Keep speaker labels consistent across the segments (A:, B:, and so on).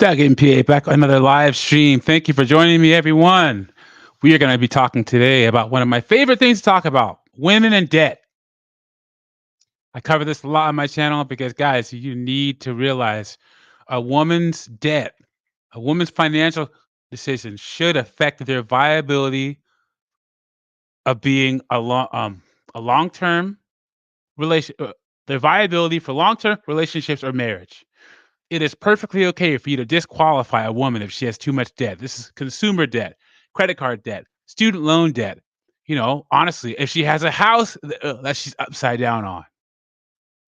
A: Doug MPA back on another live stream. Thank you for joining me, everyone. We are going to be talking today about one of my favorite things to talk about, women and debt. I cover this a lot on my channel because, guys, you need to realize a woman's debt, a woman's financial decisions should affect their viability of being a long-term relation, their viability for long-term relationships or marriage. It is perfectly okay for you to disqualify a woman if she has too much debt. This is consumer debt, credit card debt, student loan debt. Honestly, if she has a house that she's upside down on,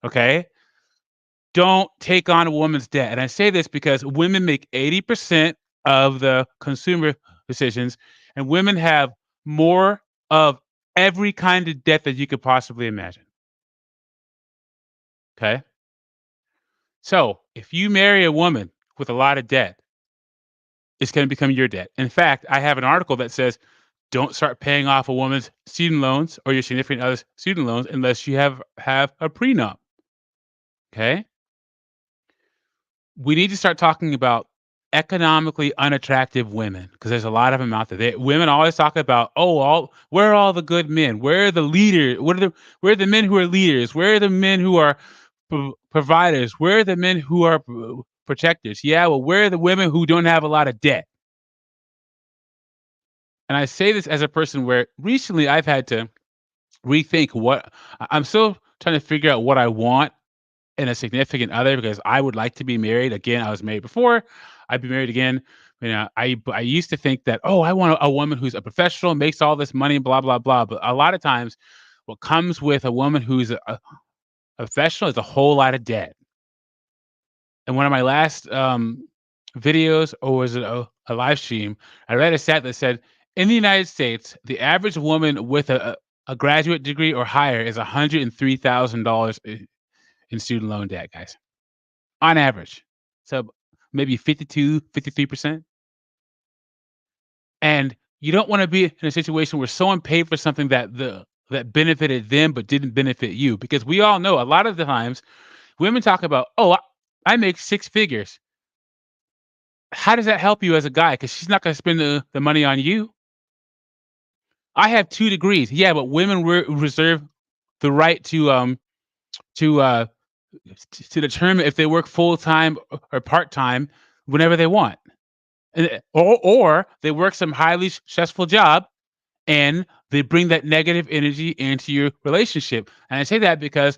A: okay? Don't take on a woman's debt. And I say this because women make 80% of the consumer decisions, and women have more of every kind of debt that you could possibly imagine. Okay? So if you marry a woman with a lot of debt, it's going to become your debt. In fact, I have an article that says don't start paying off a woman's student loans or your significant other's student loans unless you have a prenup. Okay? We need to start talking about economically unattractive women because there's a lot of them out there. Women always talk about, where are all the good men? Where are the leaders? Where are the men who are leaders? Where are the men who are providers? Where are the men who are protectors? Yeah, well, where are the women who don't have a lot of debt? And I say this as a person where recently I've had to rethink I'm still trying to figure out what I want in a significant other because I would like to be married again. I was married before. I'd be married again. I used to think that, I want a woman who's a professional, makes all this money, blah blah blah. But a lot of times, what comes with a woman who's a professional is a whole lot of debt. And one of my last videos, or was it a live stream, I read a stat that said in the United States, the average woman with a graduate degree or higher is $103,000 in student loan debt, guys, on average. So maybe 52, 53%. And you don't want to be in a situation where someone paid for something that benefited them but didn't benefit you, because we all know a lot of the times women talk about, I make six figures. How does that help you as a guy? Because she's not going to spend the money on you. I have 2 degrees. Yeah, but women reserve the right to to determine if they work full time or part time whenever they want, or they work some highly stressful job and they bring that negative energy into your relationship. And I say that because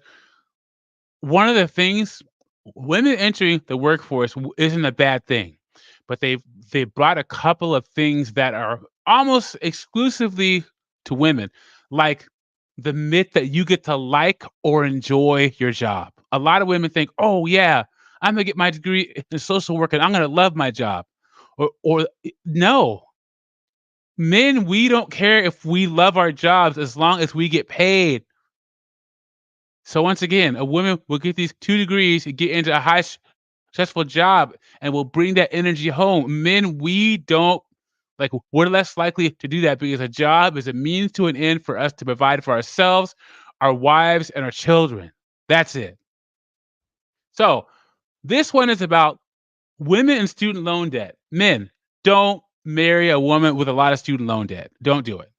A: one of the things, women entering the workforce isn't a bad thing, but they brought a couple of things that are almost exclusively to women, like the myth that you get to like or enjoy your job. A lot of women think, "Oh yeah, I'm gonna get my degree in social work and I'm gonna love my job," or no, men, we don't care if we love our jobs as long as we get paid. So once again, a woman will get these 2 degrees and get into a high stressful job and will bring that energy home. Men, we don't we're less likely to do that because a job is a means to an end for us to provide for ourselves, our wives, and our children. That's it. So this one is about women and student loan debt. Men, don't marry a woman with a lot of student loan debt. Don't do it.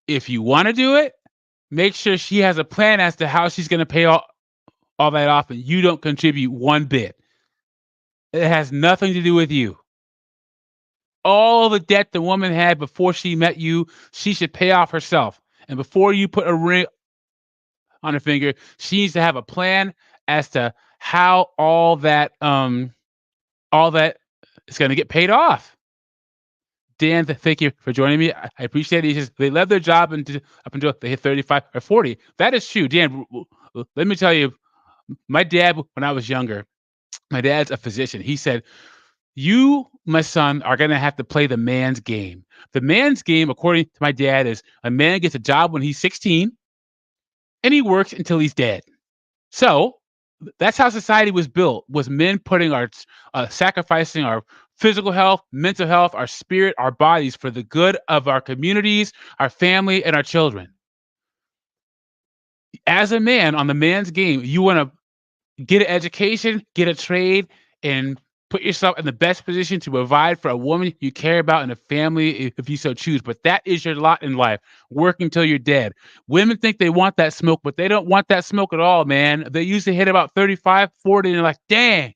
A: If you want to do it, make sure she has a plan as to how she's going to pay all that off, and you don't contribute one bit. It has nothing to do with you. All the debt the woman had before she met you, she should pay off herself. And before you put a ring on her finger, she needs to have a plan as to how all that is going to get paid off. Dan, thank you for joining me. I appreciate it. He says they love their job up until they hit 35 or 40. That is true. Dan, let me tell you, my dad, when I was younger, my dad's a physician. He said, you, my son, are going to have to play the man's game. The man's game, according to my dad, is a man gets a job when he's 16 and he works until he's dead. So that's how society was built, was men putting sacrificing our physical health, mental health, our spirit, our bodies for the good of our communities, our family, and our children. As a man on the man's game, you want to get an education, get a trade, and put yourself in the best position to provide for a woman you care about and a family if you so choose. But that is your lot in life, working till you're dead. Women think they want that smoke, but they don't want that smoke at all, man. They usually hit about 35, 40, and they're like, dang,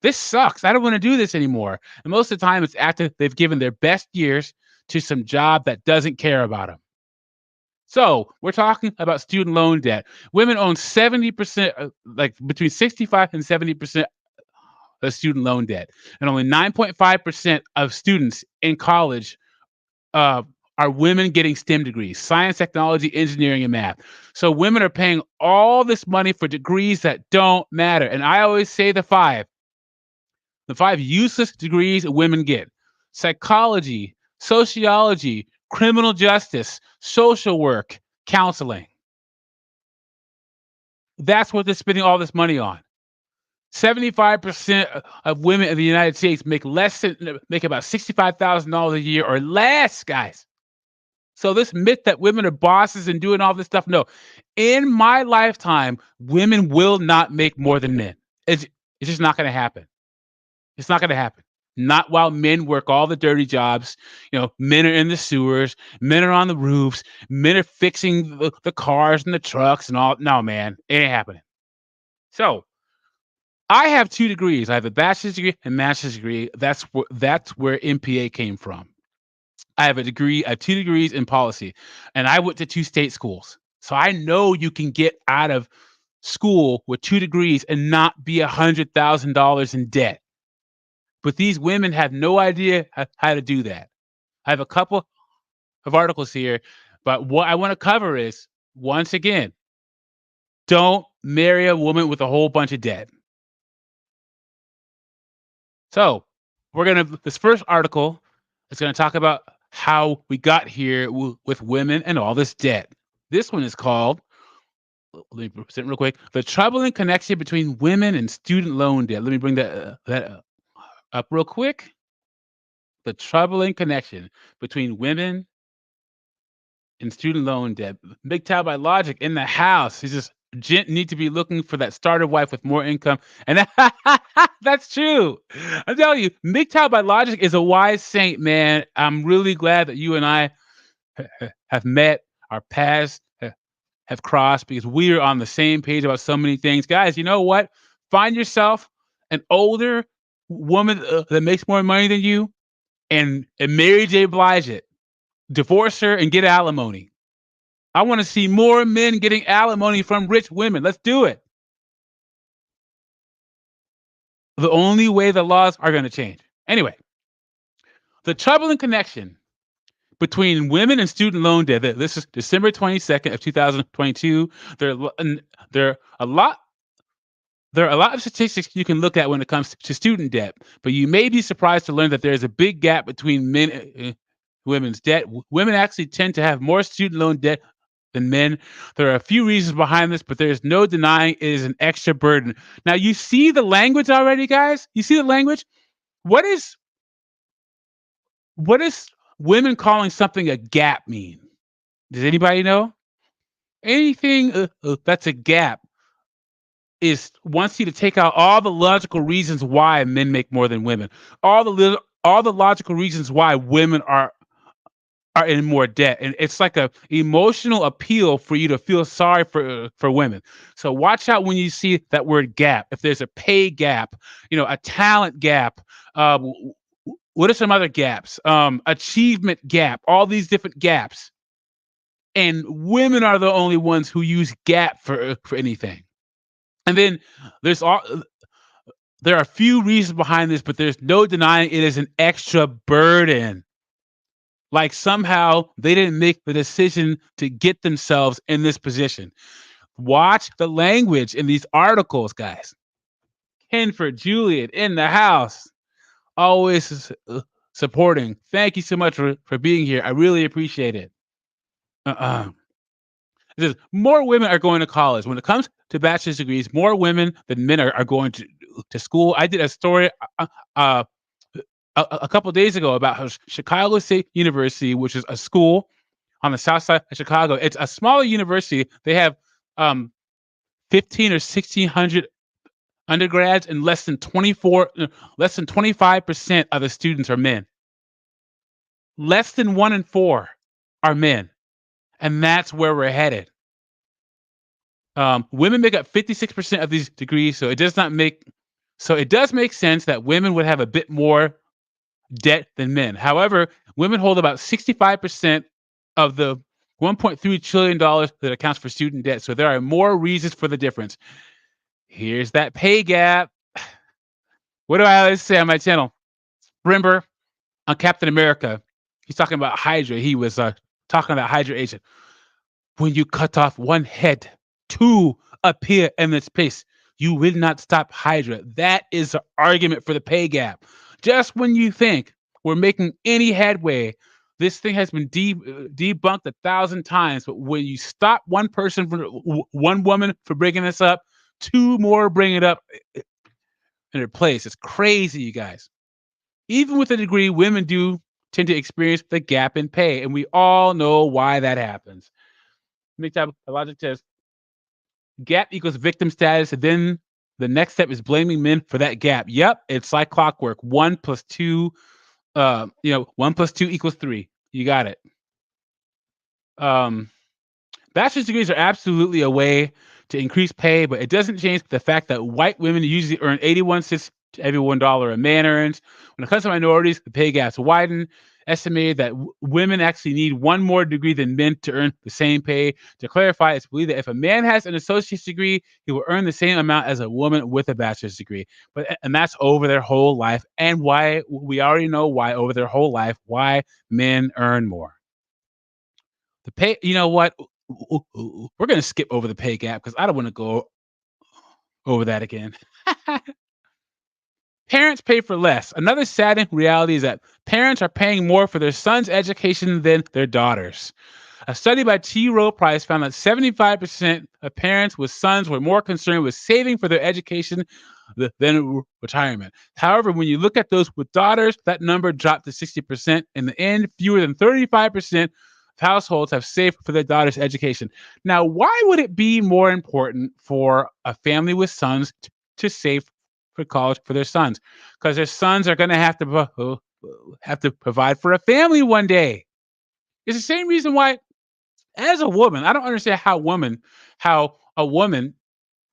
A: this sucks. I don't want to do this anymore. And most of the time, it's after they've given their best years to some job that doesn't care about them. So we're talking about student loan debt. Women own 70%, like between 65 and 70% of student loan debt. And only 9.5% of students in college uh, are women getting STEM degrees: science, technology, engineering, and math. So women are paying all this money for degrees that don't matter. And I always say the five useless degrees women get: psychology, sociology, criminal justice, social work, counseling. That's what they're spending all this money on. 75% of women in the United States make about $65,000 a year or less, guys. So this myth that women are bosses and doing all this stuff, no. In my lifetime, women will not make more than men. It's just not going to happen. It's not going to happen. Not while men work all the dirty jobs. Men are in the sewers, men are on the roofs, men are fixing the cars and the trucks and all. No, man, it ain't happening. So I have 2 degrees. I have a bachelor's degree and master's degree. That's where MPA came from. I have 2 degrees in policy, and I went to 2 state schools. So I know you can get out of school with 2 degrees and not be $100,000 in debt. But these women have no idea how to do that. I have a couple of articles here, but what I want to cover is, once again, don't marry a woman with a whole bunch of debt. So this first article is going to talk about how we got here with women and all this debt. This one is called, let me present real quick, The Troubling Connection Between Women and Student Loan Debt. Let me bring that up real quick. The troubling connection between women and student loan debt. MGTOW by Logic in the house. He says, "Gent need to be looking for that starter wife with more income." And that's true. I'm telling you, MGTOW by Logic is a wise saint, man. I'm really glad that you and I have met. Our paths have crossed because we are on the same page about so many things. Guys, you know what? Find yourself an older woman that makes more money than you, and Mary J. Blige it. Divorce her and get alimony. I want to see more men getting alimony from rich women. Let's do it. The only way the laws are going to change. Anyway, the troubling connection between women and student loan debt. This is December 22nd of 2022. There are a lot of statistics you can look at when it comes to student debt, but you may be surprised to learn that there is a big gap between men and women's debt. Women actually tend to have more student loan debt than men. There are a few reasons behind this, but there's no denying it is an extra burden. Now, you see the language already, guys? You see the language? What is women calling something a gap mean? Does anybody know? Anything that's a gap wants you to take out all the logical reasons why men make more than women. All the logical reasons why women are in more debt, and it's like a emotional appeal for you to feel sorry for women. So watch out when you see that word gap. If there's a pay gap, a talent gap, what are some other gaps? Achievement gap, all these different gaps. And women are the only ones who use gap for anything. And then there are a few reasons behind this, but there's no denying it is an extra burden. Like somehow they didn't make the decision to get themselves in this position. Watch the language in these articles, guys. Kenford, Juliet in the house, always supporting. Thank you so much for being here. I really appreciate it. It says more women are going to college. When it comes to bachelor's degrees, more women than men are going to school. I did a story a couple days ago about how Chicago State University, which is a school on the south side of Chicago, it's a smaller university. They have 15 or 1,600 undergrads, and less than 25% of the students are men. Less than 1 in 4 are men, and that's where we're headed. Women make up 56% of these degrees, so it does make sense that women would have a bit more debt than men. However, women hold about 65% of the $1.3 trillion that accounts for student debt. So there are more reasons for the difference. Here's that pay gap. What do I always say on my channel? Remember on Captain America, he's talking about Hydra. He was talking about Hydra agent. When you cut off one head, two appear in its place. You will not stop Hydra. That is the argument for the pay gap. Just when you think we're making any headway, this thing has been debunked 1,000 times. But when you stop one person, one woman for bringing this up, two more bring it up in their place. It's crazy, you guys. Even with a degree, women do tend to experience the gap in pay, and we all know why that happens. Make that logic test. Gap equals victim status, and then the next step is blaming men for that gap. Yep, it's like clockwork. 1 plus 2, 1 plus 2 equals 3. You got it. Bachelor's degrees are absolutely a way to increase pay, but it doesn't change the fact that white women usually earn 81 cents to every $1 a man earns. When it comes to minorities, the pay gaps widen. Estimated that women actually need one more degree than men to earn the same pay. To clarify, it's believed that if a man has an associate's degree, he will earn the same amount as a woman with a bachelor's degree. And that's over their whole life. And why we already know why over their whole life, why men earn more. The pay, you know what? We're going to skip over the pay gap because I don't want to go over that again. Parents pay for less. Another saddening reality is that parents are paying more for their son's education than their daughters. A study by T. Rowe Price found that 75% of parents with sons were more concerned with saving for their education than retirement. However, when you look at those with daughters, that number dropped to 60%. In the end, fewer than 35% of households have saved for their daughter's education. Now, why would it be more important for a family with sons to save for college for their sons? Because their sons are going to have to provide for a family one day. It's the same reason why, as a woman, I don't understand how a woman,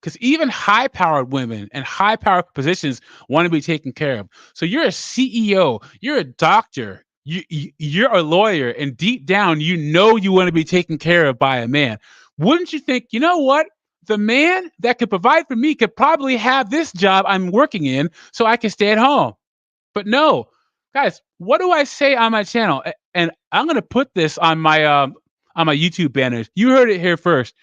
A: because even high-powered women and high-powered positions want to be taken care of. So you're a CEO, you're a doctor, you're a lawyer, and deep down, you want to be taken care of by a man. Wouldn't you think, you know what? The man that could provide for me could probably have this job I'm working in so I can stay at home. But no, guys, what do I say on my channel? And I'm going to put this on my YouTube banners. You heard it here first.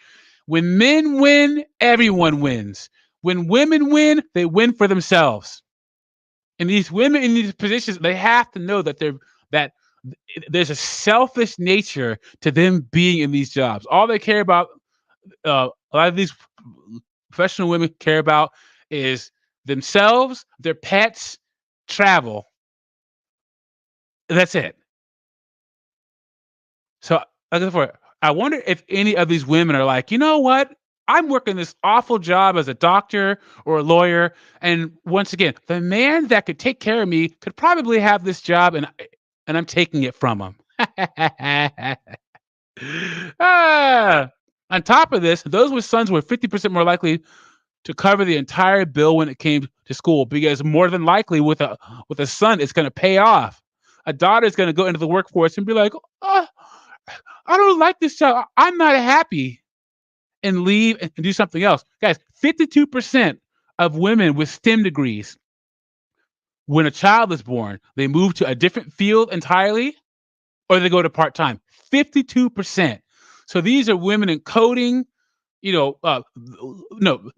A: When men win, everyone wins. When women win, they win for themselves. And these women in these positions, they have to know that there's a selfish nature to them being in these jobs. All they care about, a lot of these professional women care about is themselves, their pets, travel. That's it. So, I wonder if any of these women are like, you know what? I'm working this awful job as a doctor or a lawyer, and once again, the man that could take care of me could probably have this job, and I'm taking it from him. Ah! On top of this, those with sons were 50% more likely to cover the entire bill when it came to school, because more than likely with a son, it's going to pay off. A daughter is going to go into the workforce and be like, oh, I don't like this job. I'm not happy, and leave and do something else. Guys, 52% of women with STEM degrees, when a child is born, they move to a different field entirely, or they go to part-time. 52%. So these are women in coding, no,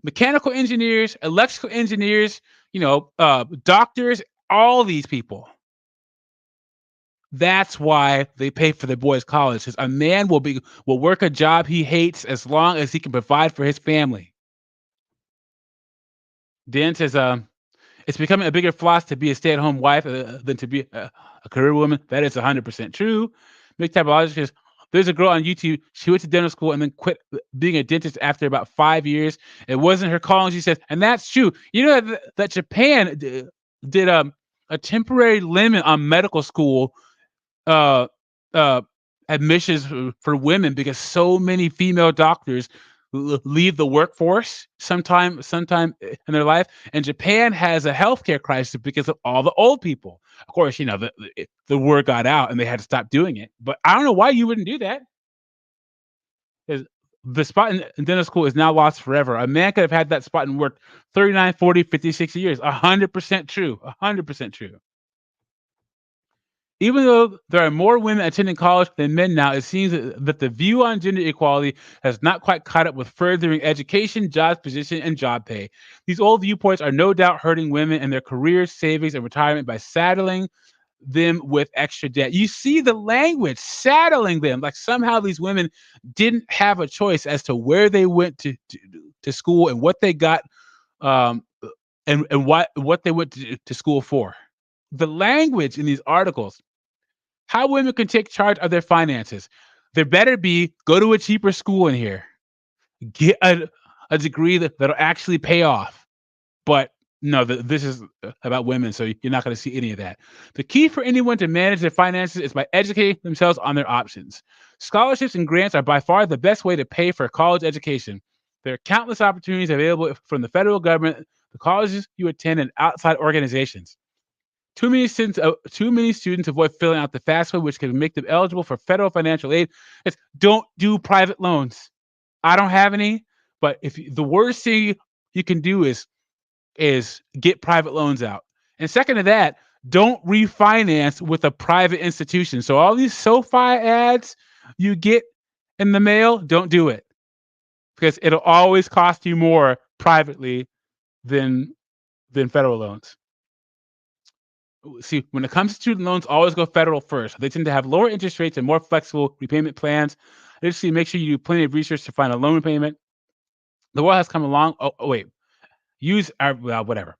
A: mechanical engineers, electrical engineers, doctors, all these people. That's why they pay for their boys' college. Because a man will work a job he hates as long as he can provide for his family. Dan says, it's becoming a bigger floss to be a stay-at-home wife than to be a career woman. That is 100% true. Mick Typology says, There's a girl on YouTube. She went to dental school and then quit being a dentist after about 5 years. It wasn't her calling. She says, and that's true. You know that Japan did a temporary limit on medical school uh, uh, admissions for women because so many female doctors leave the workforce sometime in their life. And Japan has a healthcare crisis because of all the old people. Of course, you know the word got out and they had to stop doing it. But I don't know why you wouldn't do that. 'Cause the spot in dental school is now lost forever. A man could have had that spot and worked 39, 40, 50, 60 years. 100% true. 100% true. Even though there are more women attending college than men now, it seems that the view on gender equality has not quite caught up with furthering education, job position, and job pay. These old viewpoints are no doubt hurting women and their careers, savings, and retirement by saddling them with extra debt. You see the language, saddling them. Like somehow these women didn't have a choice as to where they went to school and what they got, um, and what they went to school for. The language in these articles, how women can take charge of their finances. There better be go to a cheaper school in here, get a degree that'll actually pay off. But no, this is about women, so you're not going to see any of that. The key for anyone to manage their finances is by educating themselves on their options. Scholarships and grants are by far the best way to pay for a college education. There are countless opportunities available from the federal government, the colleges you attend, and outside organizations. Too many students avoid filling out the FAFSA, which can make them eligible for federal financial aid. It's don't do private loans. I don't have any, but the worst thing you can do is get private loans out. And second to that, don't refinance with a private institution. So all these SoFi ads you get in the mail, don't do it because it'll always cost you more privately than federal loans. See, when it comes to student loans, always go federal first. They tend to have lower interest rates and more flexible repayment plans. Additionally, make sure you do plenty of research to find a loan repayment. The world has come along. Oh wait, use our whatever.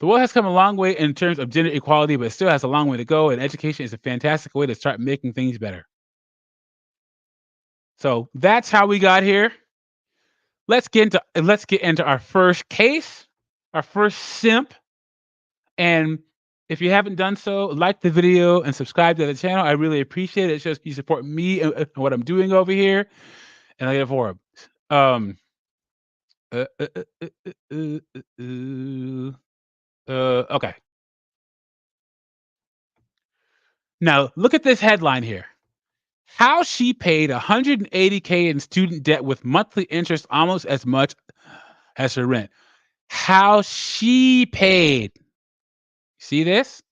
A: The world has come a long way in terms of gender equality, but it still has a long way to go. And education is a fantastic way to start making things better. So that's how we got here. Let's get into our first case, our first simp. And if you haven't done so, like the video and subscribe to the channel. I really appreciate it. It shows you support me and what I'm doing over here. And I get forward. Um. Okay. Now look at this headline here. How she paid 180K in student debt with monthly interest almost as much as her rent. How she paid. See this?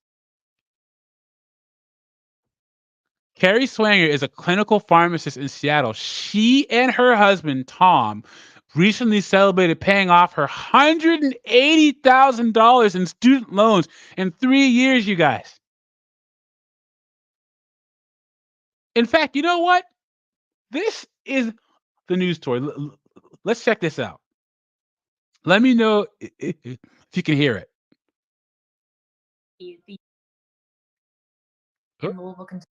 A: Carrie Swanger is a clinical pharmacist in Seattle. She and her husband, Tom, recently celebrated paying off her $180,000 in student loans in 3 years, you guys. In fact, you know what? This is the news story. Let's check this out. Let me know if you can hear it.
B: In Louisville, Kentucky.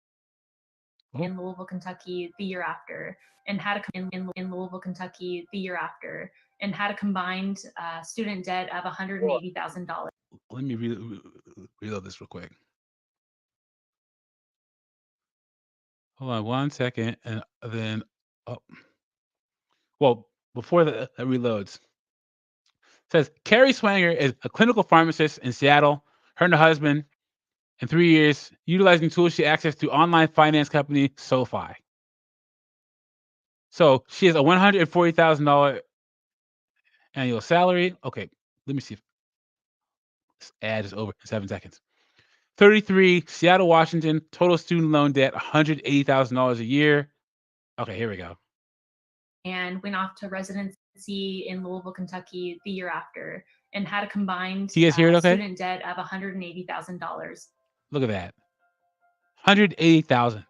B: In Louisville, Kentucky, the year after, and had in Louisville, Kentucky, the year after, and had a combined student debt of $180,000.
A: Let me reload this real quick. Hold on 1 second, and then well, before that reloads, it says Carrie Swanger is a clinical pharmacist in Seattle. Her and her husband, in 3 years, utilizing tools she accessed through online finance company SoFi. So she has a $140,000 annual salary. Okay, let me see if this ad is over in 7 seconds. 33, Seattle, Washington. Total student loan debt, $180,000 a year. Okay, here we go.
B: And went off to residency in Louisville, Kentucky, the year after, and had a combined
A: You guys hear it okay?
B: student debt of $180,000.
A: Look at that. 180,000.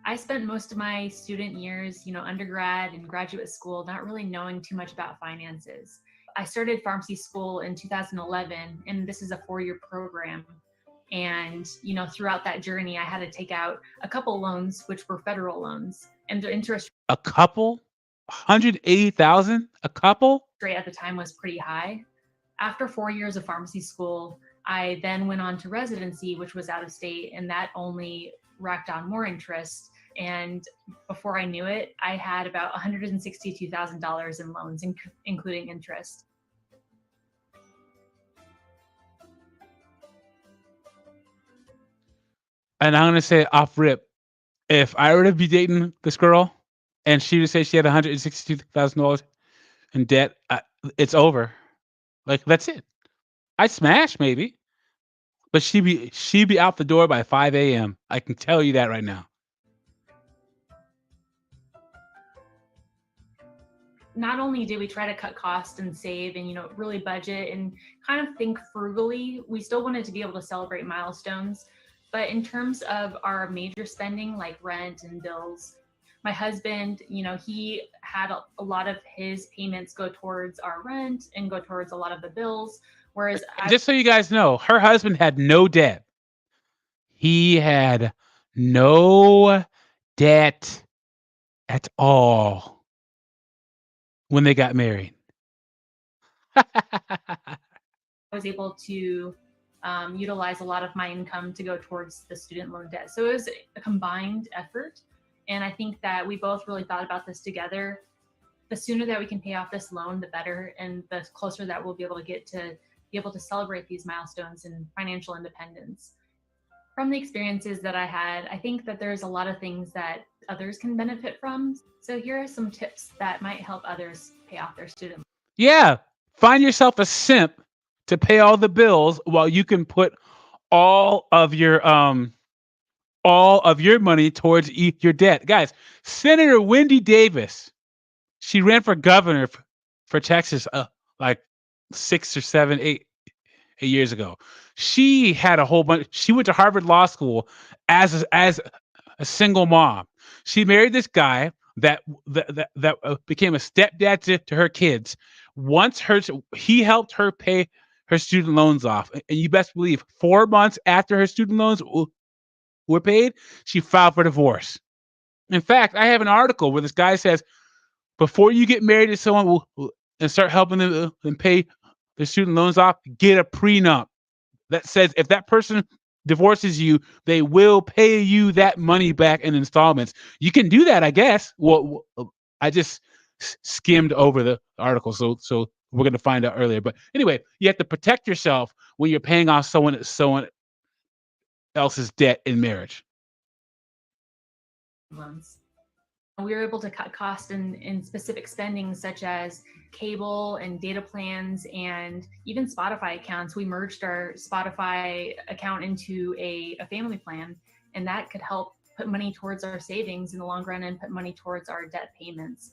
B: I spent most of my student years, undergrad and graduate school, not really knowing too much about finances. I started pharmacy school in 2011, and this is a 4-year program. And, throughout that journey, I had to take out a couple loans, which were federal loans, and the interest
A: A couple? 180,000? A couple?
B: rate at the time was pretty high. After 4 years of pharmacy school, I then went on to residency, which was out of state, and that only racked on more interest. And before I knew it, I had about $162,000 in loans, including interest.
A: And I'm gonna say off rip, if I were to be dating this girl and she would say she had $162,000 in debt, it's over. Like that's it. I'd smash maybe, but she'd be out the door by 5 a.m. I can tell you that right now.
B: Not only did we try to cut costs and save and, really budget and kind of think frugally, we still wanted to be able to celebrate milestones. But in terms of our major spending, like rent and bills, my husband, he had a lot of his payments go towards our rent and go towards a lot of the bills. Whereas
A: Just so you guys know, her husband had no debt. He had no debt at all when they got married.
B: I was able to utilize a lot of my income to go towards the student loan debt. So it was a combined effort. And I think that we both really thought about this together. The sooner that we can pay off this loan, the better. And the closer that we'll be able to get to be able to celebrate these milestones and financial independence. From the experiences that I had, I think that there's a lot of things that others can benefit from. So here are some tips that might help others pay off their student.
A: Yeah, find yourself a simp to pay all the bills while you can put all of your money towards your debt. Guys, Senator Wendy Davis, she ran for governor for Texas like 6 or 7, 8 years ago. She had a whole bunch. She went to Harvard Law School as a single mom. She married this guy that became a stepdad to her kids. Once he helped her pay her student loans off, and you best believe 4 months after her student loans were paid, she filed for divorce. In fact, I have an article where this guy says, before you get married to someone and start helping them and pay their student loans off, get a prenup that says if that person divorces you, they will pay you that money back in installments. You can do that, I guess. Well, I just skimmed over the article, so we're going to find out earlier. But anyway, you have to protect yourself when you're paying off someone else's debt in marriage.
B: Loans. We were able to cut costs in specific spending such as cable and data plans and even Spotify accounts. We merged our Spotify account into a family plan, and that could help put money towards our savings in the long run and put money towards our debt payments.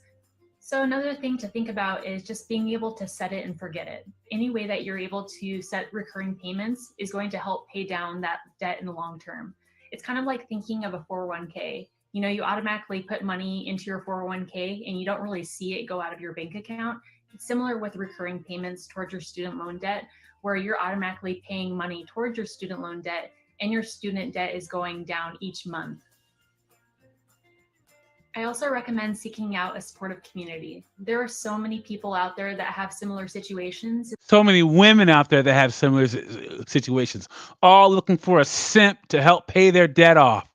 B: So another thing to think about is just being able to set it and forget it. Any way that you're able to set recurring payments is going to help pay down that debt in the long term. It's kind of like thinking of a 401k. You automatically put money into your 401k and you don't really see it go out of your bank account. It's similar with recurring payments towards your student loan debt, where you're automatically paying money towards your student loan debt and your student debt is going down each month. I also recommend seeking out a supportive community. There are so many people out there that have similar situations.
A: So many women out there that have similar situations, all looking for a simp to help pay their debt off.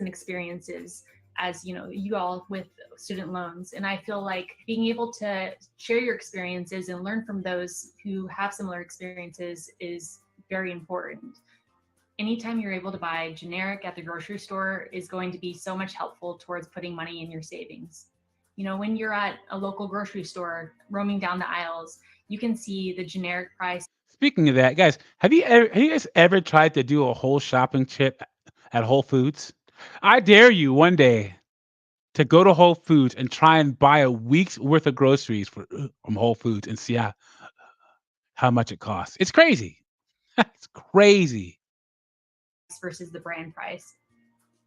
B: And experiences as you all with student loans, and I feel like being able to share your experiences and learn from those who have similar experiences is very important. Anytime you're able to buy generic at the grocery store is going to be so much helpful towards putting money in your savings. When you're at a local grocery store roaming down the aisles, you can see the generic price.
A: Speaking of that, guys, have you guys ever tried to do a whole shopping trip at Whole Foods? I dare you one day to go to Whole Foods and try and buy a week's worth of groceries from Whole Foods and see how much it costs. It's crazy. It's crazy.
B: Versus the brand price.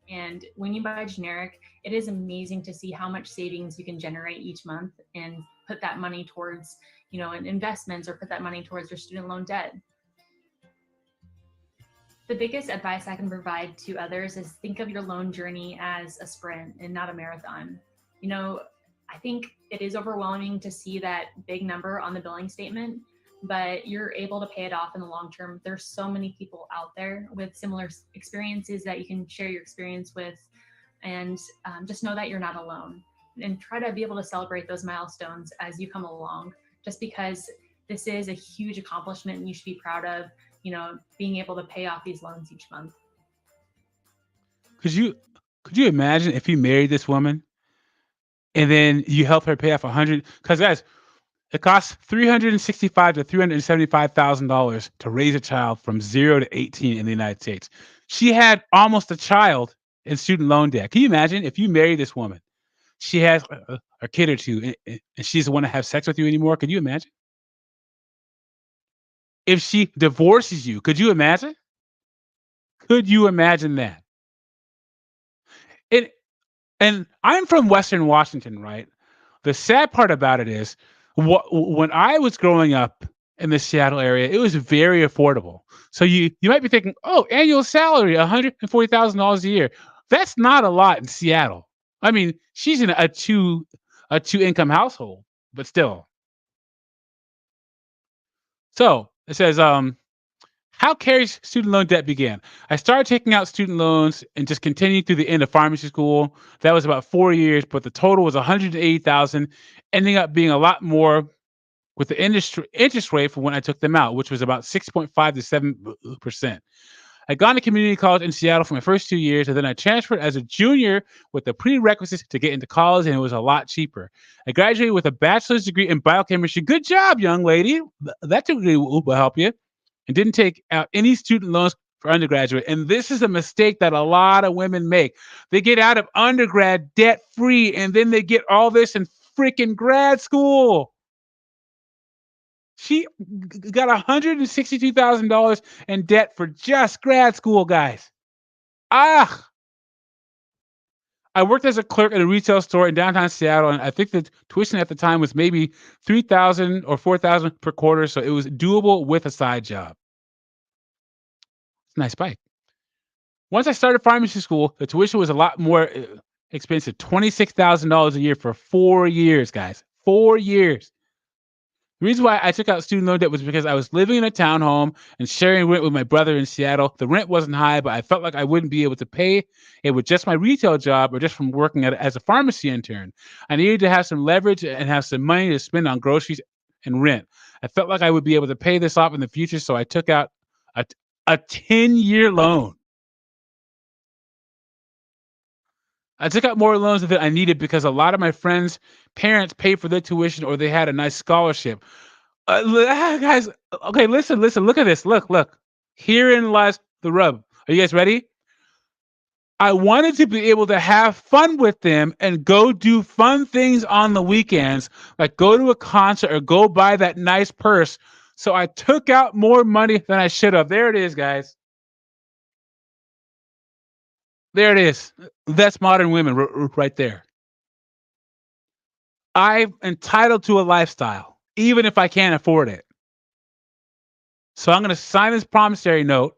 B: And when you buy generic, it is amazing to see how much savings you can generate each month and put that money towards, investments or put that money towards your student loan debt. The biggest advice I can provide to others is think of your loan journey as a sprint and not a marathon. You know, I think it is overwhelming to see that big number on the billing statement, but you're able to pay it off in the long term. There's so many people out there with similar experiences that you can share your experience with, and just know that you're not alone. And try to be able to celebrate those milestones as you come along, just because this is a huge accomplishment and you should be proud of, being able to pay off these loans each month.
A: Could you could you imagine if you married this woman and then you help her pay off 100? Because guys, it costs $365 to $375,000 to raise a child from 0 to 18 in the United States. She had almost a child in student loan debt. Can you imagine if you marry this woman? She has a kid or two, and she doesn't want to have sex with you anymore. Could you imagine? If she divorces you, could you imagine? Could you imagine that? It and I'm from Western Washington, right? The sad part about it is, when I was growing up in the Seattle area, it was very affordable. So you might be thinking, oh, annual salary, $140,000 a year. That's not a lot in Seattle. I mean, she's in a two income household, but still. So it says, how Carrie's student loan debt began. I started taking out student loans and just continued through the end of pharmacy school. That was about 4 years, but the total was 180,000, ending up being a lot more with the interest rate for when I took them out, which was about 6.5 to 7%. I'd gone to community college in Seattle for my first 2 years, and then I transferred as a junior with the prerequisites to get into college, and it was a lot cheaper. I graduated with a bachelor's degree in biochemistry. Good job, young lady. That degree will help you. And didn't take out any student loans for undergraduate. And this is a mistake that a lot of women make. They get out of undergrad debt free, and then they get all this in freaking grad school. She got $162,000 in debt for just grad school, guys. Ah, I worked as a clerk at a retail store in downtown Seattle, and I think the tuition at the time was maybe $3,000 or $4,000 per quarter, so it was doable with a side job. It's a nice bike. Once I started pharmacy school, the tuition was a lot more expensive, $26,000 a year for 4 years, guys. 4 years. The reason why I took out student loan debt was because I was living in a townhome and sharing rent with my brother in Seattle. The rent wasn't high, but I felt like I wouldn't be able to pay it with just my retail job or just from working as a pharmacy intern. I needed to have some leverage and have some money to spend on groceries and rent. I felt like I would be able to pay this off in the future, so I took out a 10-year loan. I took out more loans than I needed because a lot of my friends' parents paid for their tuition or they had a nice scholarship. Guys, okay, listen, look at this. Look. Herein lies the rub. Are you guys ready? I wanted to be able to have fun with them and go do fun things on the weekends, like go to a concert or go buy that nice purse. So I took out more money than I should have. There it is, guys. There it is. That's modern women right there. I'm entitled to a lifestyle, even if I can't afford it. So I'm going to sign this promissory note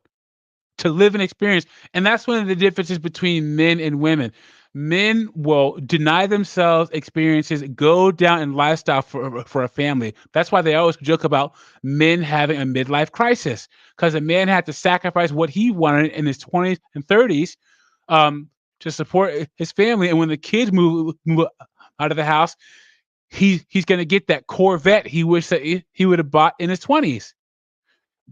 A: to live and experience. And that's one of the differences between men and women. Men will deny themselves experiences, go down in lifestyle for a family. That's why they always joke about men having a midlife crisis, because a man had to sacrifice what he wanted in his 20s and 30s to support his family. And when the kids move out of the house, he's going to get that Corvette he wished that he would have bought in his 20s.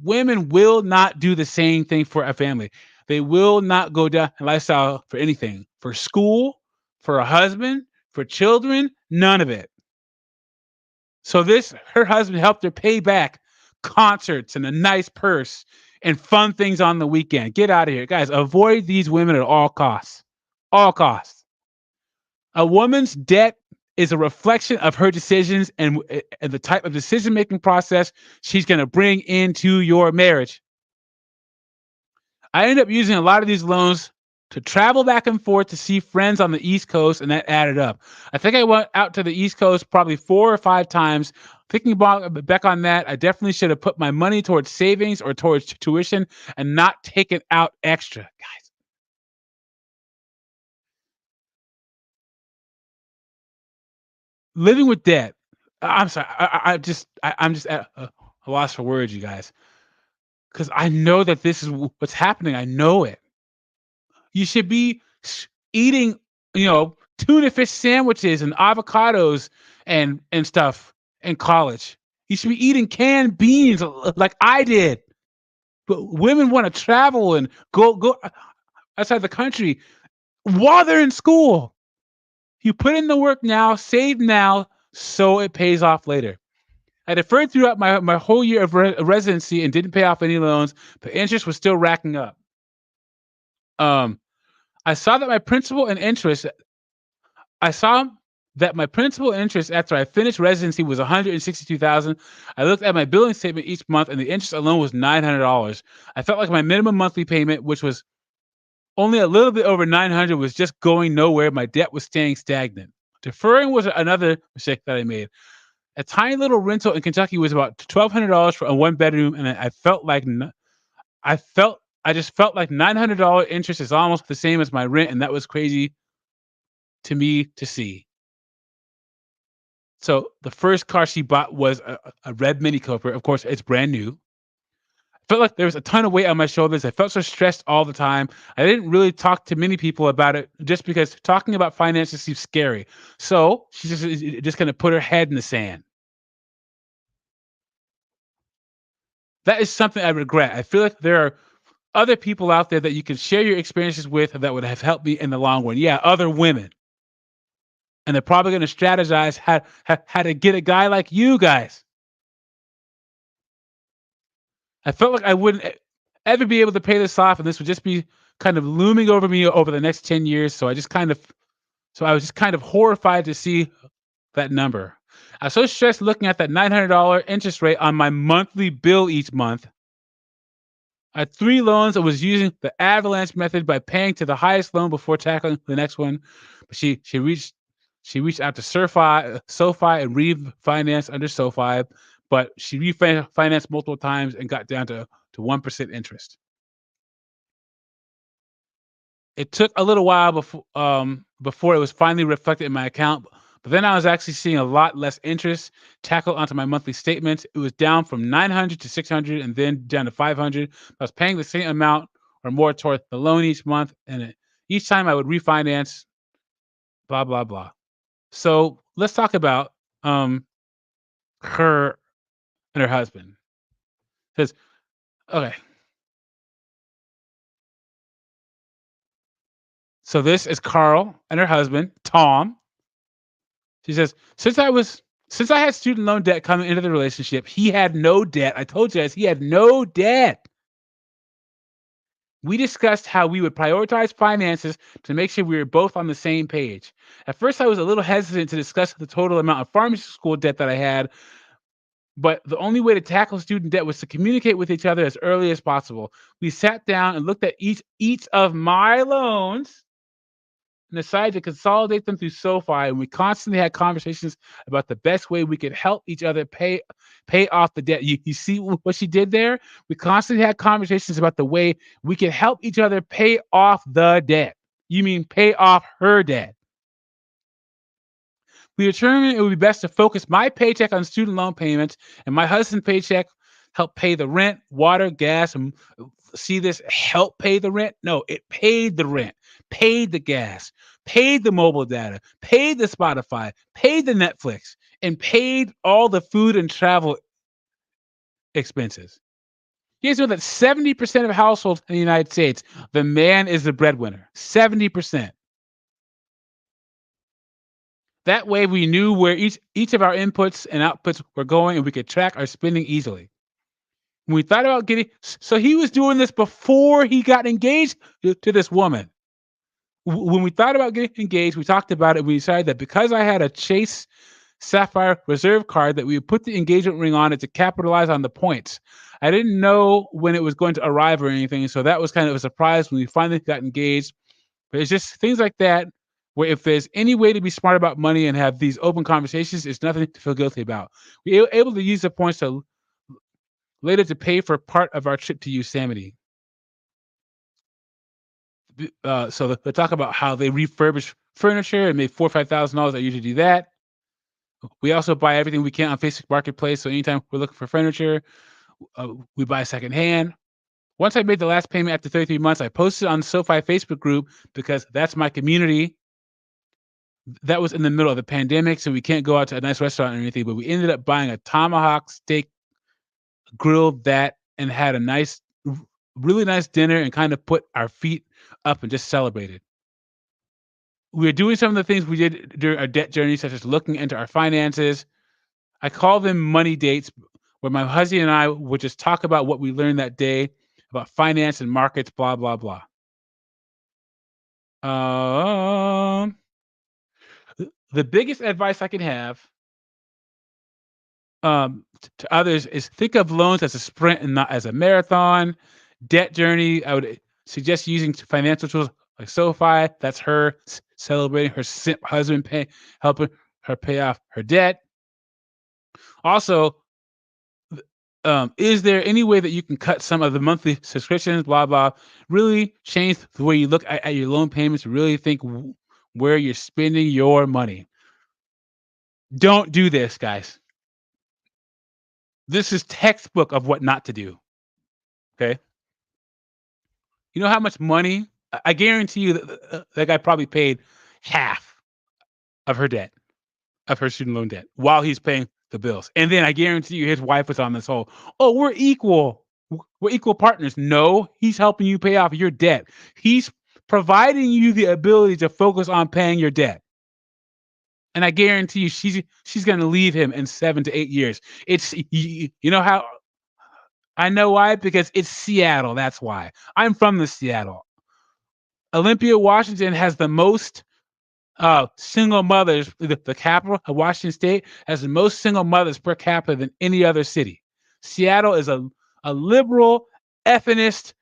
A: Women will not do the same thing for a family. They will not go down in lifestyle for anything, for school, for a husband, for children, none of it. So her husband helped her pay back concerts and a nice purse and fun things on the weekend. Get out of here. Guys, avoid these women at all costs. All costs. A woman's debt is a reflection of her decisions and the type of decision-making process she's going to bring into your marriage. I ended up using a lot of these loans to travel back and forth to see friends on the East Coast, and that added up. I think I went out to the East Coast probably 4 or 5 times. thinking about back on that, I definitely should have put my money towards savings or towards tuition and not taken out extra, guys. Living with debt. I'm sorry. I'm just at a loss for words, you guys, because I know that this is what's happening. I know it. You should be eating, tuna fish sandwiches and avocados and stuff in college. You should be eating canned beans like I did. But women want to travel and go outside the country while they're in school. You put in the work now, save now, so it pays off later. I deferred throughout my whole year of residency and didn't pay off any loans, but interest was still racking up. Um, I saw that my principal and interest. I saw that my principal interest after I finished residency was $162,000. I looked at my billing statement each month, and the interest alone was $900. I felt like my minimum monthly payment, which was only a little bit over $900, was just going nowhere. My debt was staying stagnant. Deferring was another mistake that I made. A tiny little rental in Kentucky was about $1,200 for a one bedroom, and I just felt like $900 interest is almost the same as my rent, and that was crazy to me to see. So the first car she bought was a red Mini Cooper. Of course, it's brand new. I felt like there was a ton of weight on my shoulders. I felt so stressed all the time. I didn't really talk to many people about it just because talking about finances seems scary. So she's just going to put her head in the sand. That is something I regret. I feel like there are other people out there that you can share your experiences with that would have helped me in the long run. Yeah, other women. And they're probably going to strategize how to get a guy like you guys. I felt like I wouldn't ever be able to pay this off, and this would just be kind of looming over me over the next 10 years. So I was just kind of horrified to see that number. I was so stressed looking at that $900 interest rate on my monthly bill each month. I had 3 loans. I was using the avalanche method by paying to the highest loan before tackling the next one. But she reached out to SoFi and refinanced under SoFi, but she refinanced multiple times and got down to 1% interest. It took a little while before it was finally reflected in my account, but then I was actually seeing a lot less interest tackled onto my monthly statements. It was down from 900 to 600 and then down to 500. I was paying the same amount or more toward the loan each month, and each time I would refinance, blah, blah, blah. So let's talk about her and her husband. Because okay, so this is Carl and her husband Tom. She says, since I had student loan debt coming into the relationship, he had no debt. I told you guys he had no debt. We discussed how we would prioritize finances to make sure we were both on the same page. At first, I was a little hesitant to discuss the total amount of pharmacy school debt that I had, but the only way to tackle student debt was to communicate with each other as early as possible. We sat down and looked at each of my loans and decided to consolidate them through SoFi, and we constantly had conversations about the best way we could help each other pay off the debt. You see what she did there? We constantly had conversations about the way we could help each other pay off the debt. You mean pay off her debt. We determined it would be best to focus my paycheck on student loan payments and my husband's paycheck help pay the rent, water, gas, and see this help pay the rent? No, it paid the rent, paid the gas, paid the mobile data, paid the Spotify, paid the Netflix, and paid all the food and travel expenses. You guys know that 70% of households in the United States, the man is the breadwinner. 70%. That way we knew where each of our inputs and outputs were going, and we could track our spending easily. When we thought about so he was doing this before he got engaged to this woman. When we thought about getting engaged, we talked about it. We decided that because I had a Chase Sapphire Reserve card, that we would put the engagement ring on it to capitalize on the points. I didn't know when it was going to arrive or anything, so that was kind of a surprise when we finally got engaged. But it's just things like that where if there's any way to be smart about money and have these open conversations, it's nothing to feel guilty about. We're able to use the points to later to pay for part of our trip to Yosemite. So they talk about how they refurbish furniture and made $4,000 or $5,000. I usually do that. We also buy everything we can on Facebook Marketplace. So anytime we're looking for furniture, we buy secondhand. Once I made the last payment after 33 months, I posted on the SoFi Facebook group because that's my community. That was in the middle of the pandemic, so we can't go out to a nice restaurant or anything, but we ended up buying a tomahawk steak, grilled that, and had a nice, really nice dinner and kind of put our feet up and just celebrated. We're doing some of the things we did during our debt journey, such as looking into our finances. I call them money dates, where my husband and I would just talk about what we learned that day about finance and markets, blah, blah, blah. The biggest advice I can have to others is think of loans as a sprint and not as a marathon. Debt journey, I would suggest using financial tools like SoFi. That's her celebrating her husband helping her pay off her debt. Also, is there any way that you can cut some of the monthly subscriptions, blah, blah, really change the way you look at your loan payments, really think where you're spending your money. Don't do this, guys. This is textbook of what not to do. Okay. You know how much money? I guarantee you that guy probably paid half of her debt, of her student loan debt, while he's paying the bills. And then I guarantee you his wife was on this whole, oh, we're equal. We're equal partners. No, he's helping you pay off your debt. He's providing you the ability to focus on paying your debt. And I guarantee you she's going to leave him in 7 to 8 years. It's, you know how I know why? Because it's Seattle. That's why. I'm from the Seattle. Olympia, Washington has the most single mothers. The capital of Washington State has the most single mothers per capita than any other city. Seattle is a liberal, ethnicist,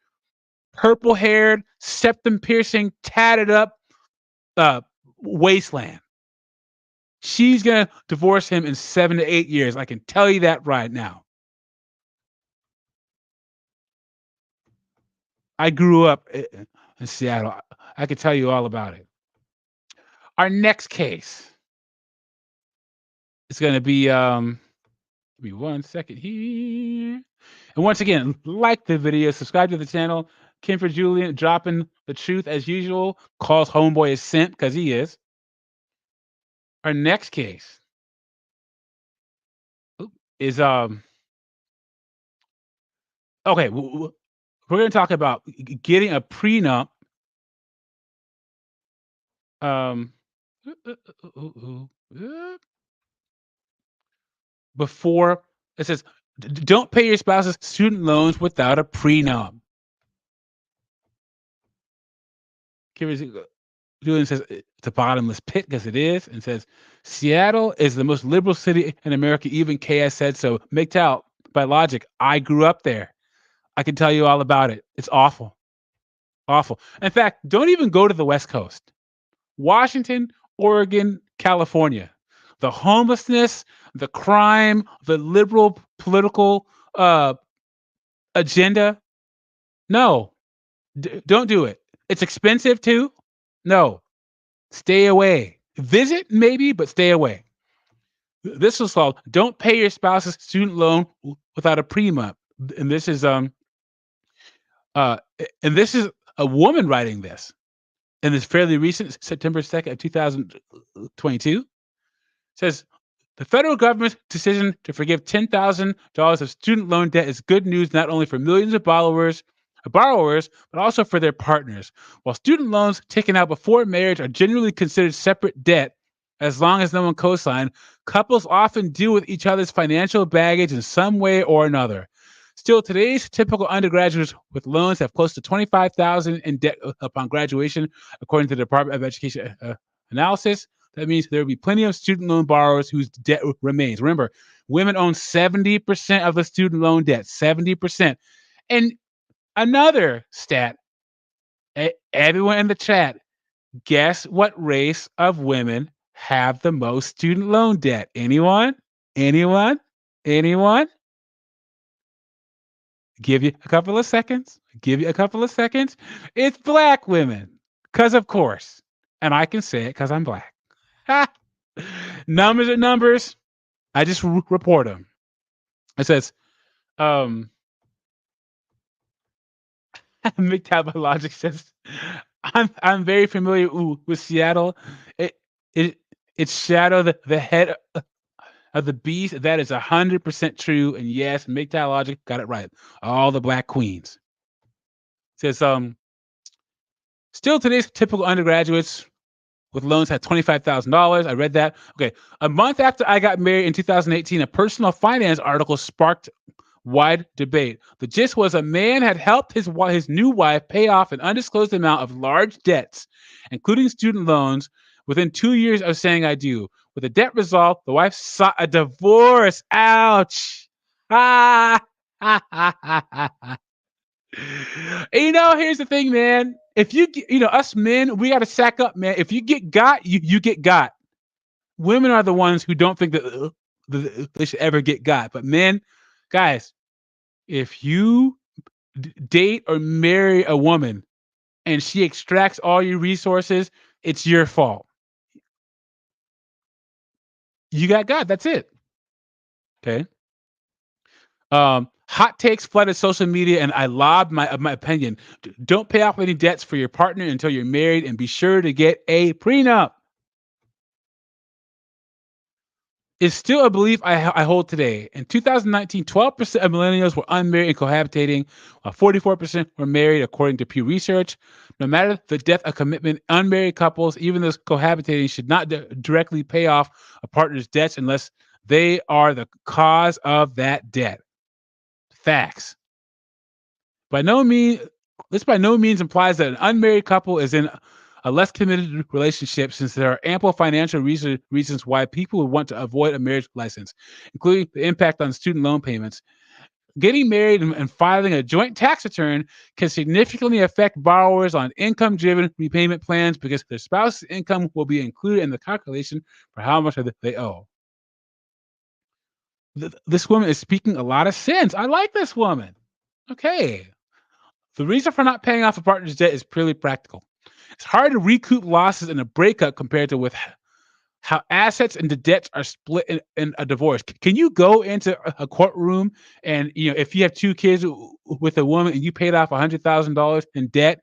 A: purple-haired, septum-piercing, tatted up wasteland. She's going to divorce him in 7 to 8 years. I can tell you that right now. I grew up in Seattle. I could tell you all about it. Our next case is going to be, give me 1 second here. And once again, like the video, subscribe to the channel. Kenford Julian dropping the truth as usual. Calls homeboy a simp because he is. Our next case is okay. We're going to talk about getting a prenup. Before it says, don't pay your spouse's student loans without a prenup. Julian says it's a bottomless pit because it is, and says Seattle is the most liberal city in America. Even KS said so. MGTOW, by logic, I grew up there. I can tell you all about it. It's awful. Awful. In fact, don't even go to the West Coast. Washington, Oregon, California. The homelessness, the crime, the liberal political agenda. No, don't do it. It's expensive too. No, stay away. Visit maybe, but stay away. This was called "Don't Pay Your Spouse's Student Loan Without a Prenup," and this is a woman writing this, and it's fairly recent, September 2nd of 2022. Says the federal government's decision to forgive $10,000 of student loan debt is good news not only for millions of borrowers, but also for their partners. While student loans taken out before marriage are generally considered separate debt, as long as no one co-signed, couples often deal with each other's financial baggage in some way or another. Still, today's typical undergraduates with loans have close to $25,000 in debt upon graduation, according to the Department of Education analysis. That means there will be plenty of student loan borrowers whose debt remains. Remember, women own 70% of the student loan debt, 70%. And another stat, everyone in the chat, Guess what race of women have the most student loan debt? Anyone? Anyone? Anyone? Give you a couple of seconds. Give you a couple of seconds. It's black women. Because, of course. And I can say it because I'm black. Ha! Numbers are numbers. I just report them. It says, Logic says, I'm very familiar with Seattle. It it it's Shadow, the head of the beast. That is 100% true. And yes, Logic got it right. All the black queens. Says still today's typical undergraduates with loans had $25,000. I read that. Okay, a month after I got married in 2018, a personal finance article sparked wide debate. The gist was a man had helped his new wife pay off an undisclosed amount of large debts, including student loans, within 2 years of saying I do. With the debt resolved, the wife sought a divorce. Ouch. Ah. Here's the thing, man. If us men, we got to sack up, man. If you get got, you get got. Women are the ones who don't think that they should ever get got. But men, guys, if you date or marry a woman and she extracts all your resources, it's your fault. You got got. That's it. Okay. Hot takes flooded social media, and I lobbed my opinion. Don't pay off any debts for your partner until you're married, and be sure to get a prenup. It's still a belief I hold today. In 2019, 12% of millennials were unmarried and cohabitating, while 44% were married, according to Pew Research. No matter the depth of commitment, unmarried couples, even those cohabitating, should not directly pay off a partner's debts unless they are the cause of that debt. Facts. This by no means implies that an unmarried couple is in a less committed relationship, since there are ample financial reasons why people would want to avoid a marriage license, including the impact on student loan payments. Getting married and filing a joint tax return can significantly affect borrowers on income-driven repayment plans, because their spouse's income will be included in the calculation for how much they owe. This woman is speaking a lot of sense. I like this woman. Okay. The reason for not paying off a partner's debt is purely practical. It's hard to recoup losses in a breakup compared to with how assets and the debts are split in a divorce. Can you go into a courtroom and, if you have 2 kids with a woman and you paid off $100,000 in debt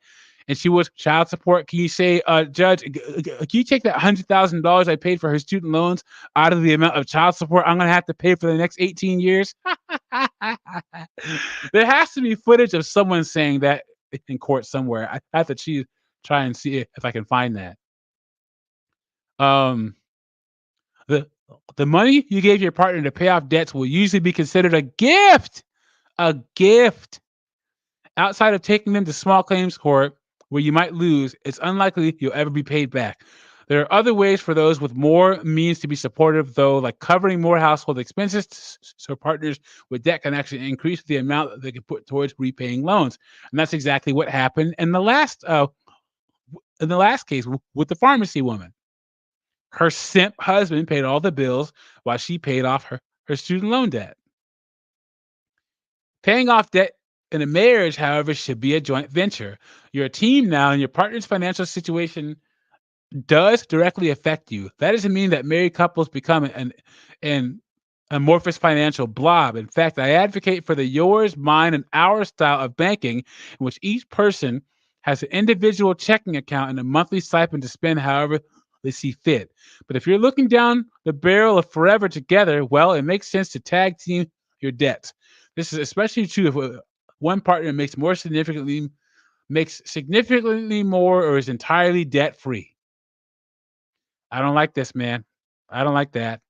A: and she was child support, can you say, Judge, can you take that $100,000 I paid for her student loans out of the amount of child support I'm going to have to pay for the next 18 years? There has to be footage of someone saying that in court somewhere. I have to try and see if I can find that. The money you gave your partner to pay off debts will usually be considered a gift. A gift. Outside of taking them to small claims court, where you might lose, it's unlikely you'll ever be paid back. There are other ways for those with more means to be supportive, though, like covering more household expenses, so partners with debt can actually increase the amount that they can put towards repaying loans. And that's exactly what happened in the last case with the pharmacy woman. Her simp husband paid all the bills while she paid off her student loan debt. Paying off debt in a marriage, however, should be a joint venture. You're a team now, and your partner's financial situation does directly affect you. That doesn't mean that married couples become an amorphous financial blob. In fact, I advocate for the yours, mine, and our style of banking, in which each person has an individual checking account and a monthly stipend to spend however they see fit. But if you're looking down the barrel of forever together, well, it makes sense to tag team your debts. This is especially true if one partner makes significantly more or is entirely debt free. I don't like this, man. I don't like that.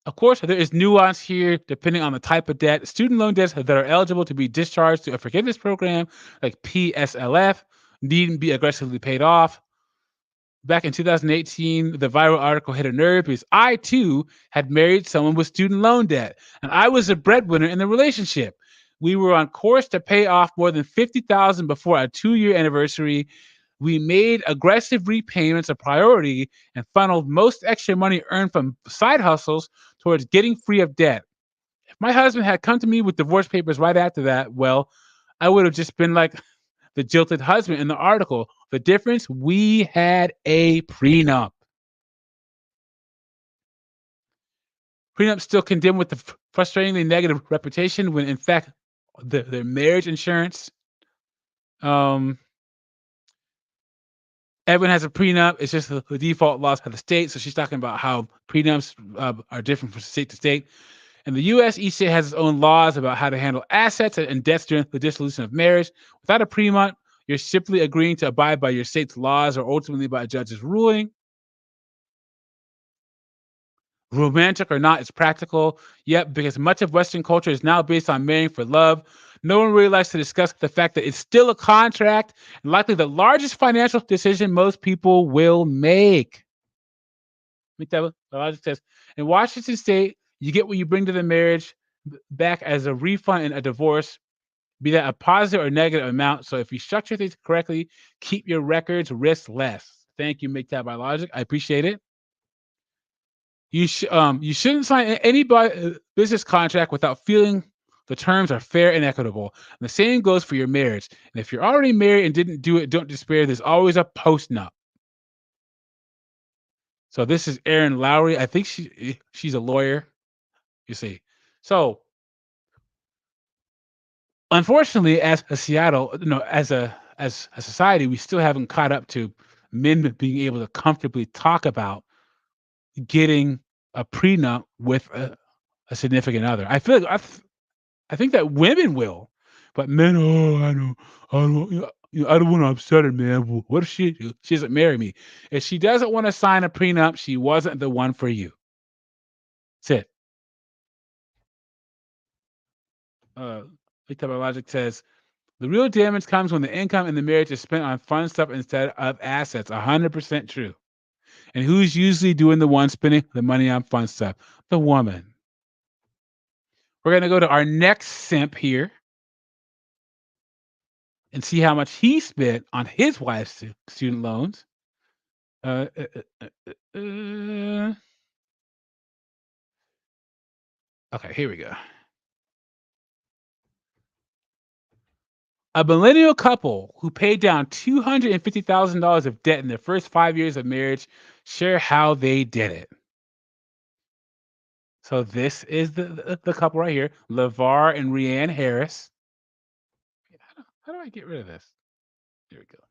A: Of course, there is nuance here depending on the type of debt. Student loan debts that are eligible to be discharged to a forgiveness program like PSLF needn't be aggressively paid off. Back in 2018, the viral article hit a nerve because I, too, had married someone with student loan debt, and I was a breadwinner in the relationship. We were on course to pay off more than $50,000 before our 2-year anniversary. We made aggressive repayments a priority and funneled most extra money earned from side hustles towards getting free of debt. If my husband had come to me with divorce papers right after that, well, I would have just been like the jilted husband in the article. The difference, we had a prenup. Prenup still condemned with the frustratingly negative reputation when, in fact, their marriage insurance. Everyone has a prenup. It's just the default laws of the state. So she's talking about how prenups are different from state to state. In the U.S., each state has its own laws about how to handle assets and debts during the dissolution of marriage. Without a prenup, you're simply agreeing to abide by your state's laws or ultimately by a judge's ruling. Romantic or not, it's practical. Yep, because much of Western culture is now based on marrying for love. No one really likes to discuss the fact that it's still a contract and likely the largest financial decision most people will make. The logic says in Washington State, you get what you bring to the marriage back as a refund in a divorce, be that a positive or negative amount. So if you structure things correctly, keep your records risk less. Thank you, Make That Biologic. I appreciate it. You shouldn't sign any business contract without feeling the terms are fair and equitable. And the same goes for your marriage. And if you're already married and didn't do it, don't despair. There's always a post-nup. So this is Erin Lowry. I think she's a lawyer. You see. So unfortunately, as a Seattle, as a society, we still haven't caught up to men being able to comfortably talk about getting a prenup with a significant other. I feel like I think that women will, but men, oh, I don't, I don't want to upset her, man. What if she doesn't marry me? If she doesn't want to sign a prenup, she wasn't the one for you. That's it. Big Time Logic says the real damage comes when the income in the marriage is spent on fun stuff instead of assets. 100% true. And who's usually doing the one spending the money on fun stuff? The woman. We're going to go to our next simp here and see how much he spent on his wife's student loans. Okay, here we go. A millennial couple who paid down $250,000 of debt in their first 5 years of marriage share how they did it. So this is the couple right here, LeVar and Rianne Harris. How do I get rid of this? Here we go.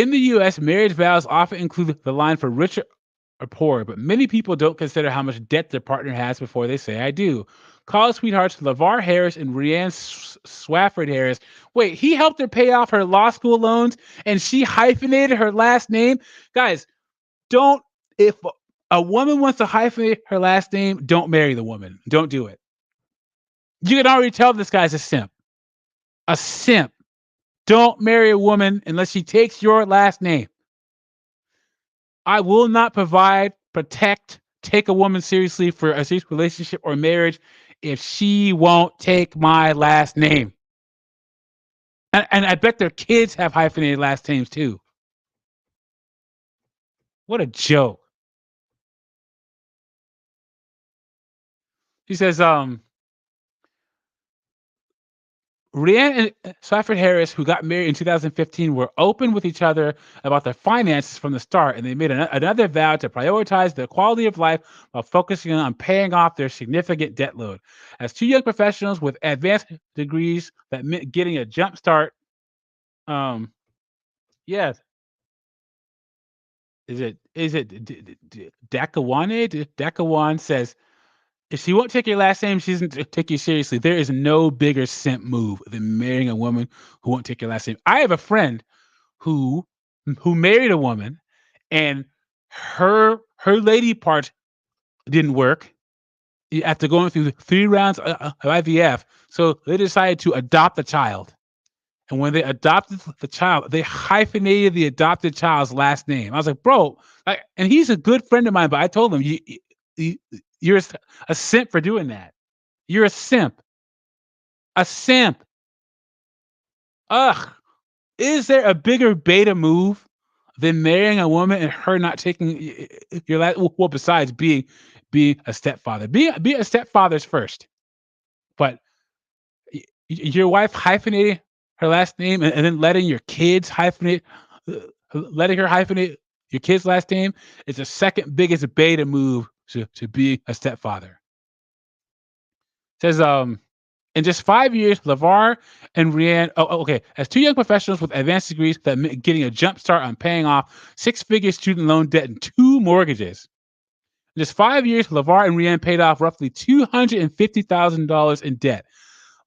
A: In the U.S., marriage vows often include the line for rich or poor, but many people don't consider how much debt their partner has before they say, I do. College sweethearts LeVar Harris and Rianne Swafford Harris. Wait, he helped her pay off her law school loans and she hyphenated her last name? Guys, if a woman wants to hyphenate her last name, don't marry the woman. Don't do it. You can already tell this guy's a simp. A simp. Don't marry a woman unless she takes your last name. I will not provide, protect, take a woman seriously for a serious relationship or marriage if she won't take my last name. And I bet their kids have hyphenated last names too. What a joke. He says, Rianne and Swafford Harris, who got married in 2015, were open with each other about their finances from the start, and they made another vow to prioritize their quality of life while focusing on paying off their significant debt load. As two young professionals with advanced degrees that meant getting a jump start, yes. Is it Dakawane? Dakawan says, if she won't take your last name, she doesn't take you seriously. There is no bigger simp move than marrying a woman who won't take your last name. I have a friend who married a woman, and her lady part didn't work after going through 3 rounds of IVF. So they decided to adopt the child. And when they adopted the child, they hyphenated the adopted child's last name. I was like, bro, and he's a good friend of mine, but I told him, you're a simp for doing that. You're a simp. A simp. Ugh. Is there a bigger beta move than marrying a woman and her not taking your last? Well, besides being a stepfather, be a stepfather's first, but your wife hyphenating her last name and then letting your kids hyphenate, uh, letting her hyphenate your kid's last name is the second biggest beta move to be a stepfather. Says in just 5 years, LeVar and Rianne, okay, as two young professionals with advanced degrees that getting a jump start on paying off six-figure student loan debt and two mortgages. In just 5 years, LeVar and Rianne paid off roughly $250,000 in debt.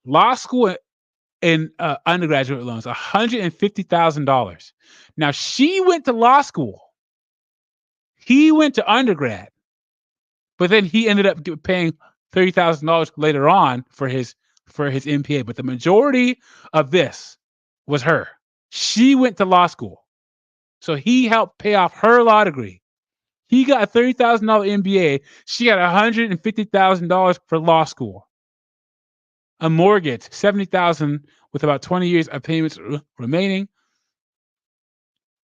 A: Law school and undergraduate loans, $150,000. Now, she went to law school. He went to undergrad, but then he ended up paying $30,000 later on for his MPA. But the majority of this was her. She went to law school, so he helped pay off her law degree. He got a $30,000 MBA. She got $150,000 for law school. A mortgage, $70,000 with about 20 years of payments remaining.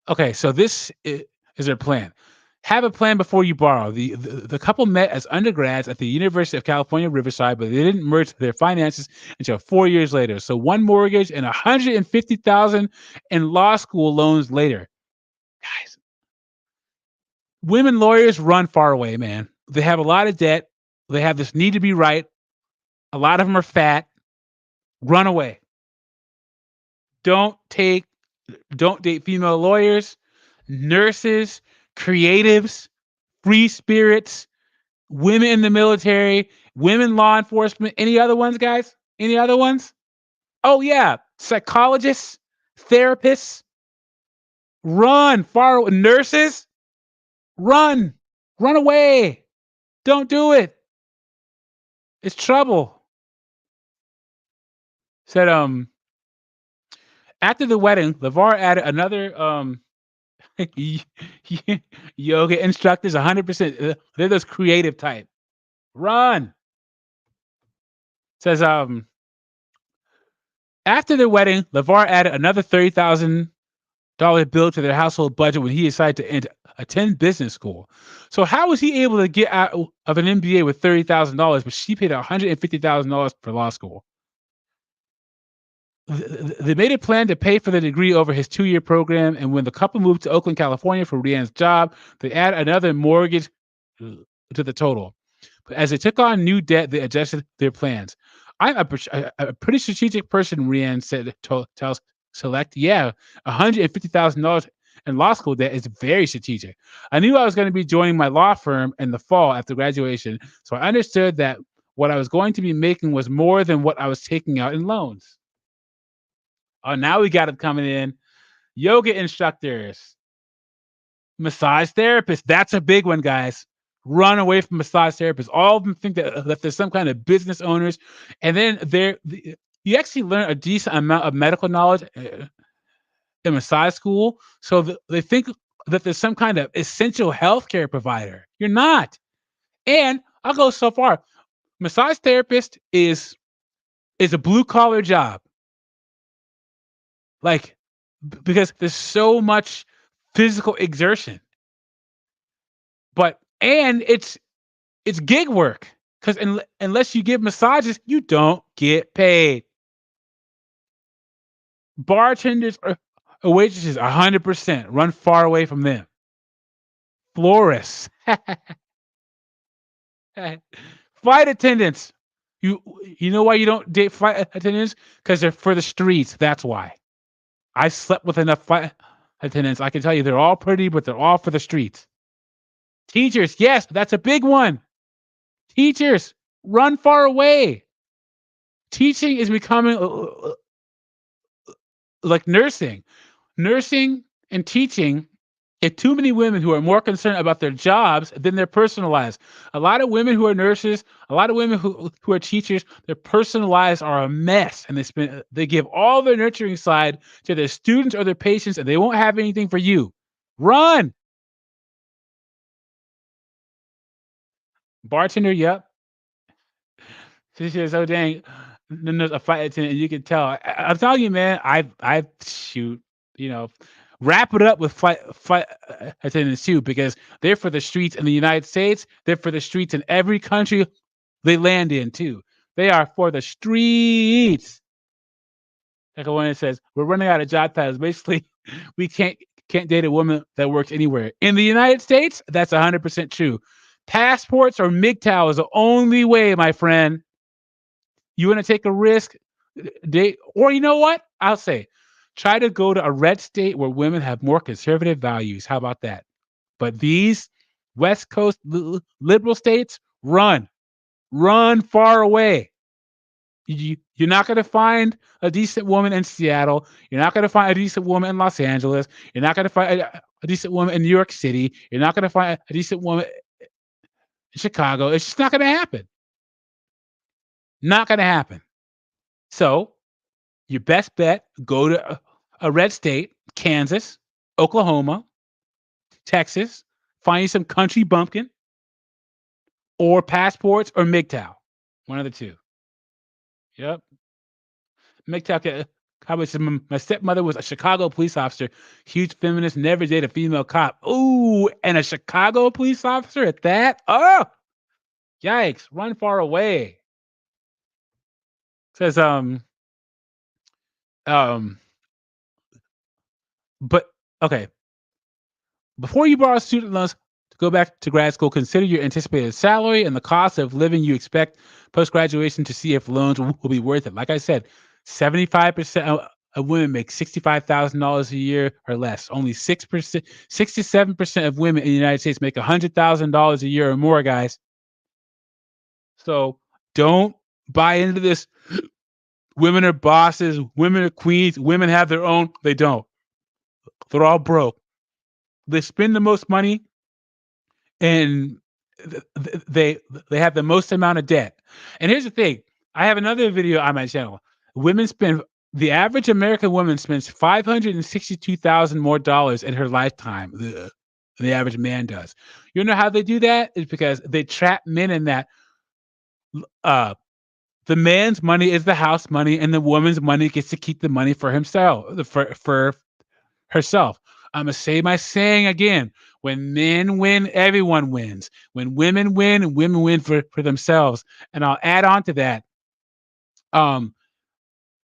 A: Okay, so this is their plan. Have a plan before you borrow. The couple met as undergrads at the University of California, Riverside, but they didn't merge their finances until 4 years later. So one mortgage and $150,000 in law school loans later. Guys, women lawyers run far away, man. They have a lot of debt. They have this need to be right. A lot of them are fat. Run away. Don't date female lawyers, nurses, creatives, free spirits, women in the military, women law enforcement. Any other ones, guys? Any other ones? Oh, yeah. Psychologists, therapists. Run. Far nurses. Run. Run away. Don't do it. It's trouble. Said, after the wedding, LeVar added another yoga instructors, 100%. They're those creative type. Run. Says after their wedding, LeVar added another $30,000 bill to their household budget when he decided to attend business school. So how was he able to get out of an MBA with $30,000, but she paid $150,000 for law school? They made a plan to pay for the degree over his 2-year program, and when the couple moved to Oakland, California for Rianne's job, they added another mortgage to the total. But as they took on new debt, they adjusted their plans. I'm a pretty strategic person, Rianne said to Select. Yeah, $150,000 in law school debt is very strategic. I knew I was going to be joining my law firm in the fall after graduation, so I understood that what I was going to be making was more than what I was taking out in loans. Oh, now we got it coming in. Yoga instructors, massage therapists. That's a big one, guys. Run away from massage therapists. All of them think that there's some kind of business owners, and then you actually learn a decent amount of medical knowledge in massage school. So they think that there's some kind of essential healthcare provider. You're not. And I'll go so far. Massage therapist is a blue collar job. Like, because there's so much physical exertion. And it's gig work, because unless you give massages, you don't get paid. Bartenders or waitresses, 100%. Run far away from them. Florists. Flight attendants. You know why you don't date flight attendants? Because they're for the streets. That's why. I slept with enough flight attendants. I can tell you they're all pretty, but they're all for the streets. Teachers, yes, that's a big one. Teachers, run far away. Teaching is becoming like nursing. Nursing and teaching, if too many women who are more concerned about their jobs than their personal lives. A lot of women who are nurses, a lot of women who are teachers, their personal lives are a mess, and they give all their nurturing side to their students or their patients, and they won't have anything for you. Run. Bartender, yep. She says, "Oh dang, then there's a flight attendant, and you can tell. I'm telling you, man. I shoot. You know, wrap it up with flight attendants too, because they're for the streets in the United States. They're for the streets in every country they land in too. They are for the streets. Like when it says we're running out of job titles, basically we can't date a woman that works anywhere in the United States. That's 100% true. Passports or MGTOW is the only way, my friend. You want to take a risk, date, or you know what? I'll say, try to go to a red state where women have more conservative values. How about that? But these West Coast liberal states, run far away. You're not going to find a decent woman in Seattle. You're not going to find a decent woman in Los Angeles. You're not going to find a decent woman in New York City. You're not going to find a decent woman in Chicago. It's just not going to happen. Not going to happen. So your best bet, go to a red state, Kansas, Oklahoma, Texas, find you some country bumpkin, or passports or MGTOW. One of the two. Yep. MGTOW. My stepmother was a Chicago police officer, huge feminist, never dated a female cop. Ooh, and a Chicago police officer at that? Oh, yikes. Run far away. Says, but okay. Before you borrow student loans to go back to grad school, consider your anticipated salary and the cost of living you expect post-graduation to see if loans will be worth it. Like I said, 75% of women make $65,000 a year or less. Only 6%, 67% of women in the United States make $100,000 a year or more, guys. So don't buy into this. Women are bosses. Women are queens. Women have their own. They don't. They're all broke. They spend the most money, and they have the most amount of debt. And here's the thing: I have another video on my channel. The average American woman spends $562,000 more dollars in her lifetime than the average man does. You know how they do that? Is because they trap men in that. The man's money is the house money, and the woman's money gets to keep the money for himself, for herself. I'm gonna say my saying again: when men win, everyone wins. When women win for themselves. And I'll add on to that.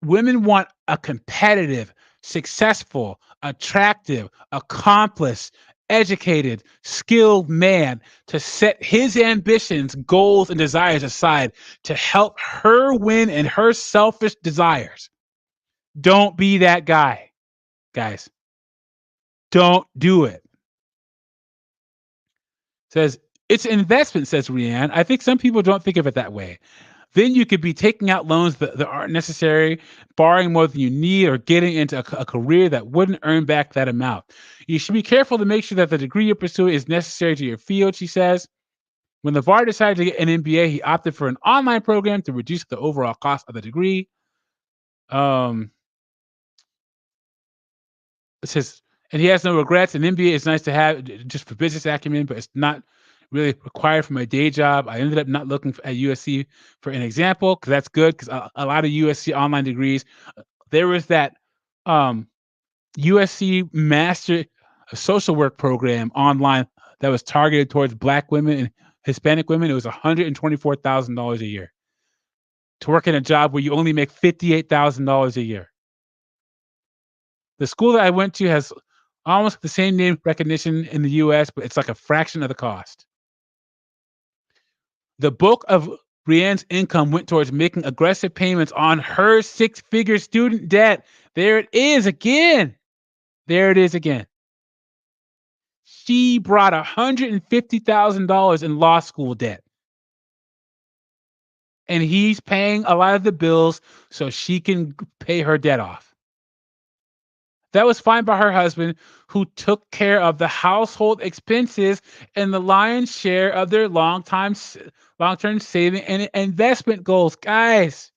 A: Women want a competitive, successful, attractive, accomplished, educated, skilled man to set his ambitions, goals, and desires aside to help her win in her selfish desires. Don't be that guy, guys. Don't do it. Says, it's an investment, says Rianne. I think some people don't think of it that way. Then you could be taking out loans that aren't necessary, borrowing more than you need, or getting into a career that wouldn't earn back that amount. You should be careful to make sure that the degree you're pursuing is necessary to your field, she says. When LeVar decided to get an MBA, he opted for an online program to reduce the overall cost of the degree. It says, and he has no regrets. An MBA is nice to have just for business acumen, but it's not really required for my day job. I ended up not looking at USC for an example, because that's good, because a lot of USC online degrees, there was that USC Master Social Work program online that was targeted towards Black women and Hispanic women. It was $124,000 a year to work in a job where you only make $58,000 a year. The school that I went to has almost the same name recognition in the US, but it's like a fraction of the cost. The bulk of Brienne's income went towards making aggressive payments on her six-figure student debt. There it is again. There it is again. She brought $150,000 in law school debt. And he's paying a lot of the bills so she can pay her debt off. That was fine by her husband, who took care of the household expenses and the lion's share of their long-term saving and investment goals. Guys,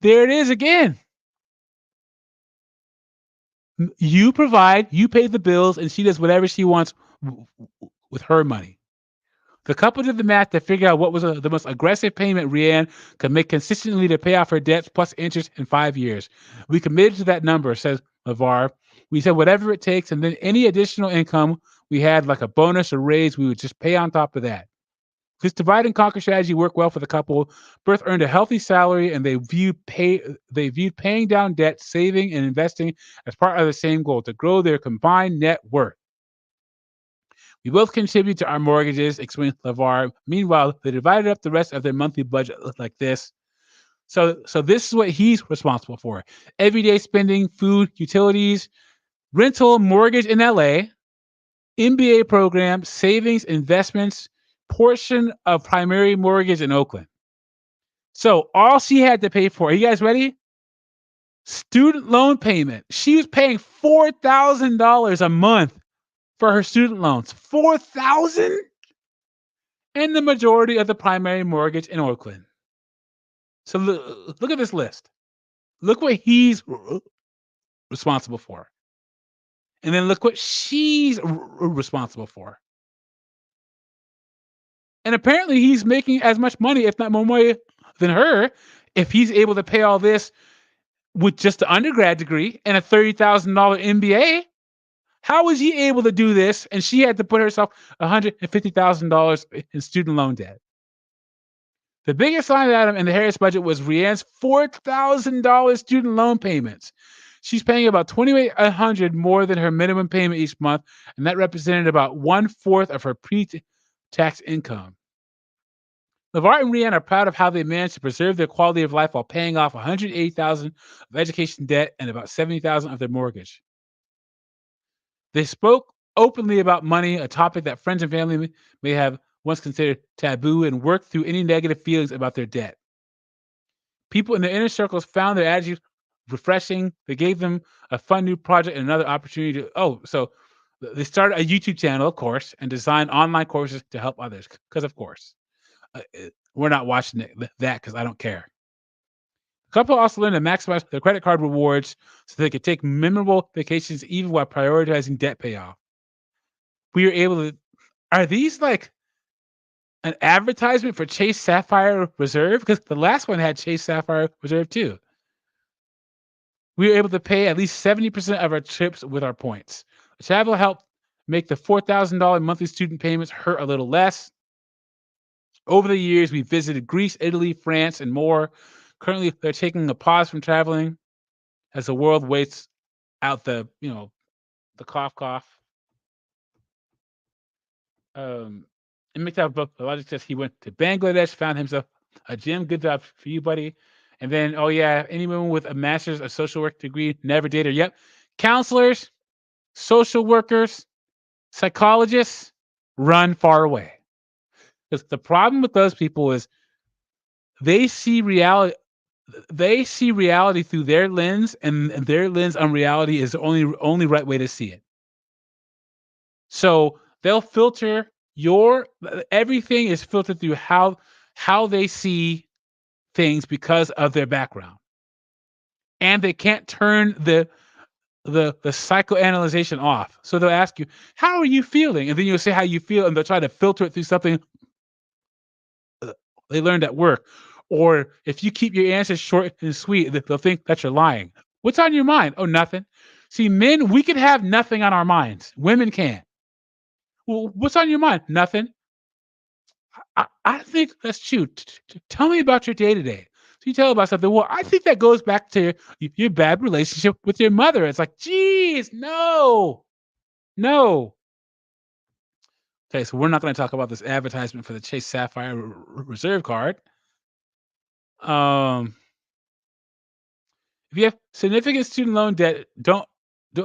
A: there it is again. You provide, you pay the bills, and she does whatever she wants with her money. The couple did the math to figure out what was the most aggressive payment Rianne could make consistently to pay off her debts plus interest in 5 years. We committed to that number, says LeVar. We said whatever it takes, and then any additional income we had, like a bonus or raise, we would just pay on top of that. This divide and conquer strategy worked well for the couple. Berth earned a healthy salary, and they viewed paying down debt, saving, and investing as part of the same goal to grow their combined net worth. We both contribute to our mortgages, explained LeVar. Meanwhile, they divided up the rest of their monthly budget like this. So this is what he's responsible for: everyday spending, food, utilities, rental, mortgage in LA, MBA program, savings, investments, portion of primary mortgage in Oakland. So all she had to pay for, are you guys ready? Student loan payment. She was paying $4,000 a month for her student loans. $4,000? And the majority of the primary mortgage in Oakland. So look at this list. Look what he's responsible for. And then look what she's responsible for. And apparently he's making as much money, if not more money than her, if he's able to pay all this with just an undergrad degree and a $30,000 MBA. How was he able to do this? And she had to put herself $150,000 in student loan debt. The biggest line item in the Harris budget was Rianne's $4,000 student loan payments. She's paying about $2,800 more than her minimum payment each month, and that represented about 1/4 of her pre-tax income. LeVar and Rianne are proud of how they managed to preserve their quality of life while paying off $180,000 of education debt and about $70,000 of their mortgage. They spoke openly about money, a topic that friends and family may have once considered taboo, and worked through any negative feelings about their debt. People in their inner circles found their attitude refreshing. They gave them a fun new project and another opportunity to, so they started a YouTube channel, of course, and designed online courses to help others. Because, of course, we're not watching that because I don't care. The couple also learned to maximize their credit card rewards so they could take memorable vacations even while prioritizing debt payoff. We were able to. Are these like an advertisement for Chase Sapphire Reserve? Because the last one had Chase Sapphire Reserve too. We were able to pay at least 70% of our trips with our points. The travel helped make the $4,000 monthly student payments hurt a little less. Over the years, we visited Greece, Italy, France, and more. Currently, they're taking a pause from traveling as the world waits out the cough. And Miktab Logic says he went to Bangladesh, found himself a gym. Good job for you, buddy. And then, anyone with a master's of social work degree never dated. Yep. Counselors, social workers, psychologists, run far away. Because the problem with those people is they see reality through their lens, and their lens on reality is the only right way to see it. So they'll filter everything is filtered through how they see things because of their background. And they can't turn the psychoanalyzation off. So they'll ask you, how are you feeling? And then you'll say how you feel, and they'll try to filter it through something they learned at work. Or if you keep your answers short and sweet, they'll think that you're lying. What's on your mind? Oh, nothing. See, men, we can have nothing on our minds. Women can't. Well, what's on your mind? Nothing. I think that's true. Tell me about your day-to-day. So you tell about something. Well, I think that goes back to your bad relationship with your mother. It's like, geez, no. Okay, so we're not going to talk about this advertisement for the Chase Sapphire Reserve card. If you have significant student loan debt, don't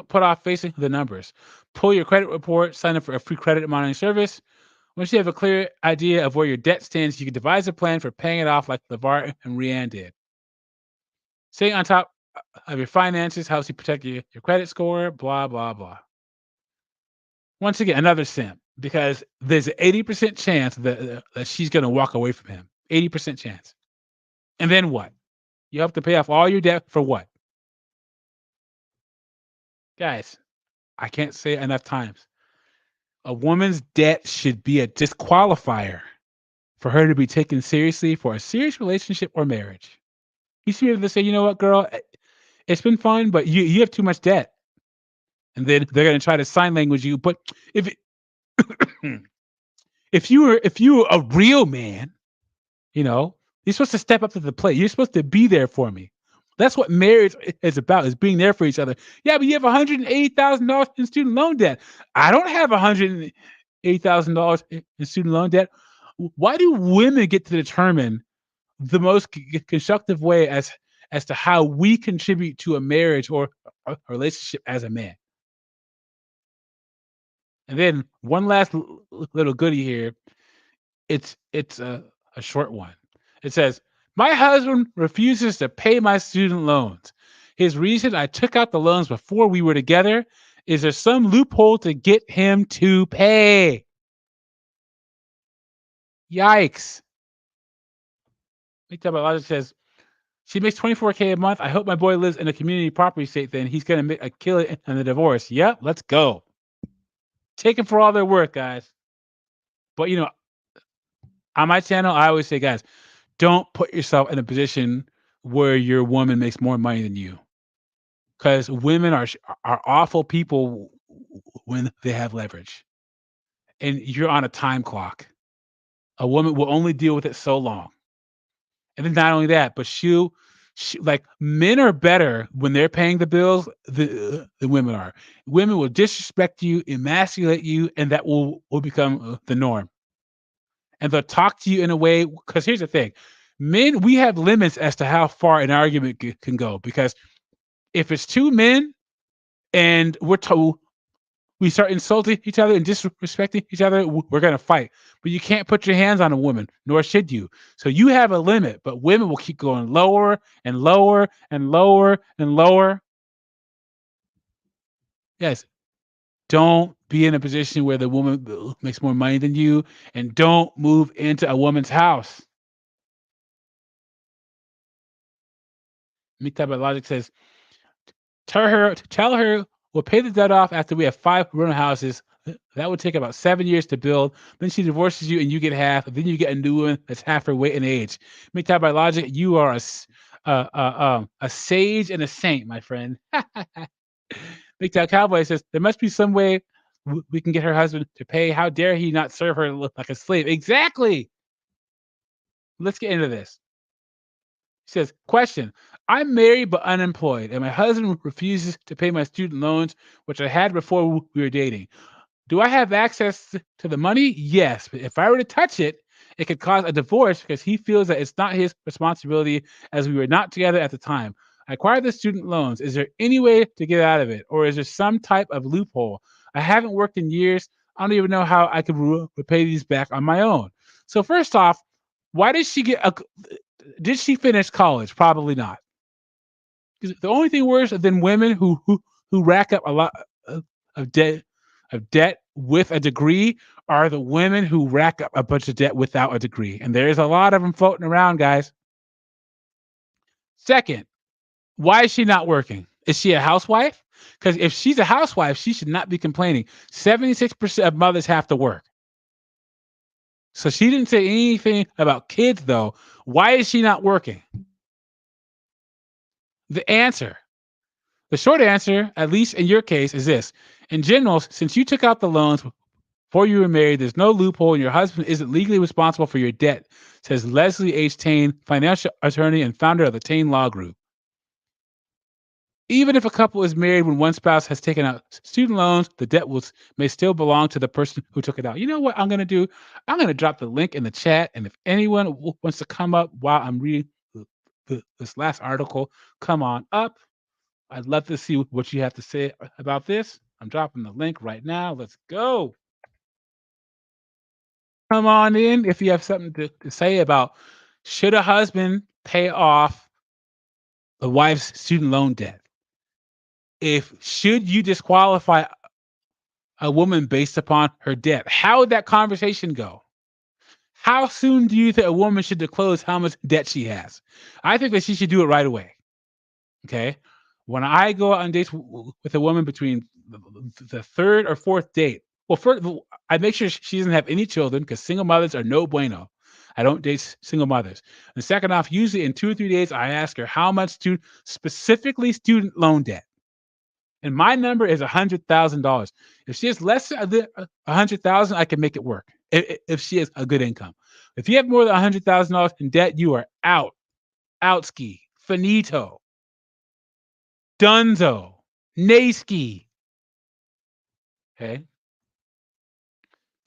A: put off facing the numbers. Pull your credit report, sign up for a free credit monitoring service. Once you have a clear idea of where your debt stands, you can devise a plan for paying it off like LeVar and Rianne did. Staying on top of your finances helps you protect your credit score, blah, blah, blah. Once again, another simp, because there's an 80% chance that she's going to walk away from him. 80% chance. And then what? You have to pay off all your debt for what? Guys, I can't say it enough times. A woman's debt should be a disqualifier for her to be taken seriously for a serious relationship or marriage. You should be able to say, you know what, girl, it's been fun, but you have too much debt. And then they're going to try to sign language you. But if if you were a real man, you know, you're supposed to step up to the plate. You're supposed to be there for me. That's what marriage is about, is being there for each other. Yeah, but you have $180,000 in student loan debt. I don't have $180,000 in student loan debt. Why do women get to determine the most constructive way as to how we contribute to a marriage or a relationship as a man? And then one last little goodie here. It's a short one. It says, "My husband refuses to pay my student loans. His reason: I took out the loans before we were together. Is there some loophole to get him to pay?" Yikes. Big Time Logic says, "She makes $24K a month. I hope my boy lives in a community property state. Then he's gonna make a kill it in the divorce." Yep, let's go. Take them for all their worth, guys. But on my channel, I always say, guys, don't put yourself in a position where your woman makes more money than you, because women are awful people when they have leverage, and you're on a time clock. A woman will only deal with it so long, and then not only that, but like, men are better when they're paying the bills than women are. Women will disrespect you, emasculate you, and that will become the norm. And they'll talk to you in a way, because here's the thing: men, we have limits as to how far an argument can go. Because if it's two men and we start insulting each other and disrespecting each other, we're going to fight. But you can't put your hands on a woman, nor should you. So you have a limit, but women will keep going lower and lower and lower and lower. Yes, don't be in a position where the woman makes more money than you, and don't move into a woman's house. Me Type of Logic says, tell her we'll pay the debt off after we have 5 rental houses. That would take about 7 years to build. Then she divorces you and you get half. Then you get a new one that's half her weight in age. Me Type by Logic, you are a sage and a saint, my friend. Big Time Cowboy says, there must be some way we can get her husband to pay. How dare he not serve her like a slave? Exactly. Let's get into this. He says, question: I'm married but unemployed, and my husband refuses to pay my student loans, which I had before we were dating. Do I have access to the money? Yes, but if I were to touch it, it could cause a divorce because he feels that it's not his responsibility, as we were not together at the time. I acquired the student loans. Is there any way to get out of it, or is there some type of loophole? I haven't worked in years. I don't even know how I could repay these back on my own. So first off, why did she get a? Did she finish college? Probably not. Because the only thing worse than women who rack up a lot of debt with a degree are the women who rack up a bunch of debt without a degree, and there's a lot of them floating around, guys. Second, why is she not working? Is she a housewife? Because if she's a housewife, she should not be complaining. 76% of mothers have to work. So she didn't say anything about kids, though. Why is she not working? The short answer, at least in your case, is this. In general, since you took out the loans before you were married, there's no loophole, and your husband isn't legally responsible for your debt, says Leslie H. Tain, financial attorney and founder of the Tain Law Group. Even if a couple is married when one spouse has taken out student loans, the debt may still belong to the person who took it out. You know what I'm going to do? I'm going to drop the link in the chat, and if anyone wants to come up while I'm reading this last article, come on up. I'd love to see what you have to say about this. I'm dropping the link right now. Let's go. Come on in if you have something to say about, should a husband pay off the wife's student loan debt? Should you disqualify a woman based upon her debt? How would that conversation go? How soon do you think a woman should disclose how much debt she has? I think that she should do it right away. Okay. When I go on dates with a woman between the third or fourth date, Well, first, I make sure she doesn't have any children because single mothers are no bueno. I don't date single mothers. And second off, usually in 2 or 3 days, I ask her how much specifically student loan debt. And my number is $100,000. If she has less than 100,000, I can make it work. If she has a good income, if you have more than $100,000 in debt, you are out ski, finito, dunzo, nay-ski. Okay.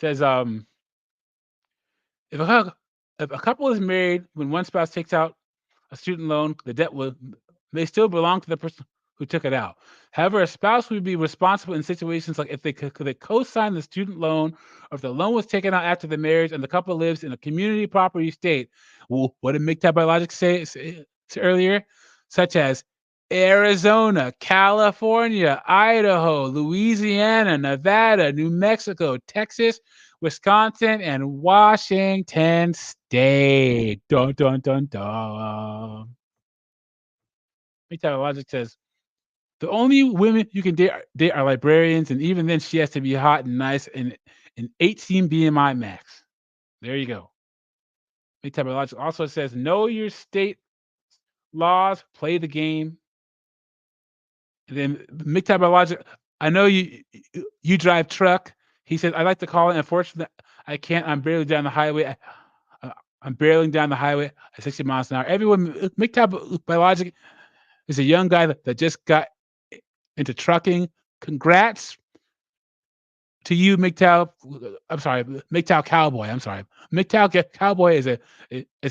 A: Says if if a couple is married, when one spouse takes out a student loan, the debt may still belong to the person who took it out. However, a spouse would be responsible in situations like if they co-sign the student loan, or if the loan was taken out after the marriage and the couple lives in a community property state. Well, what did MGTOW Biologics say earlier? Such as Arizona, California, Idaho, Louisiana, Nevada, New Mexico, Texas, Wisconsin, and Washington State. Dun dun dun dun. MGTOW Logic says the only women you can date are librarians, and even then, she has to be hot and nice and an 18 BMI max. There you go. MGTOW Logic also says know your state laws, play the game. And then MGTOW Biologic, I know you drive truck. He says, I like to call it. Unfortunately, I can't. I'm barely down the highway. I'm barreling down the highway at 60 miles an hour. Everyone, MGTOW Biologic is a young guy that just got into trucking. Congrats to you, MGTOW. I'm sorry, MGTOW Cowboy. I'm sorry. MGTOW Cowboy is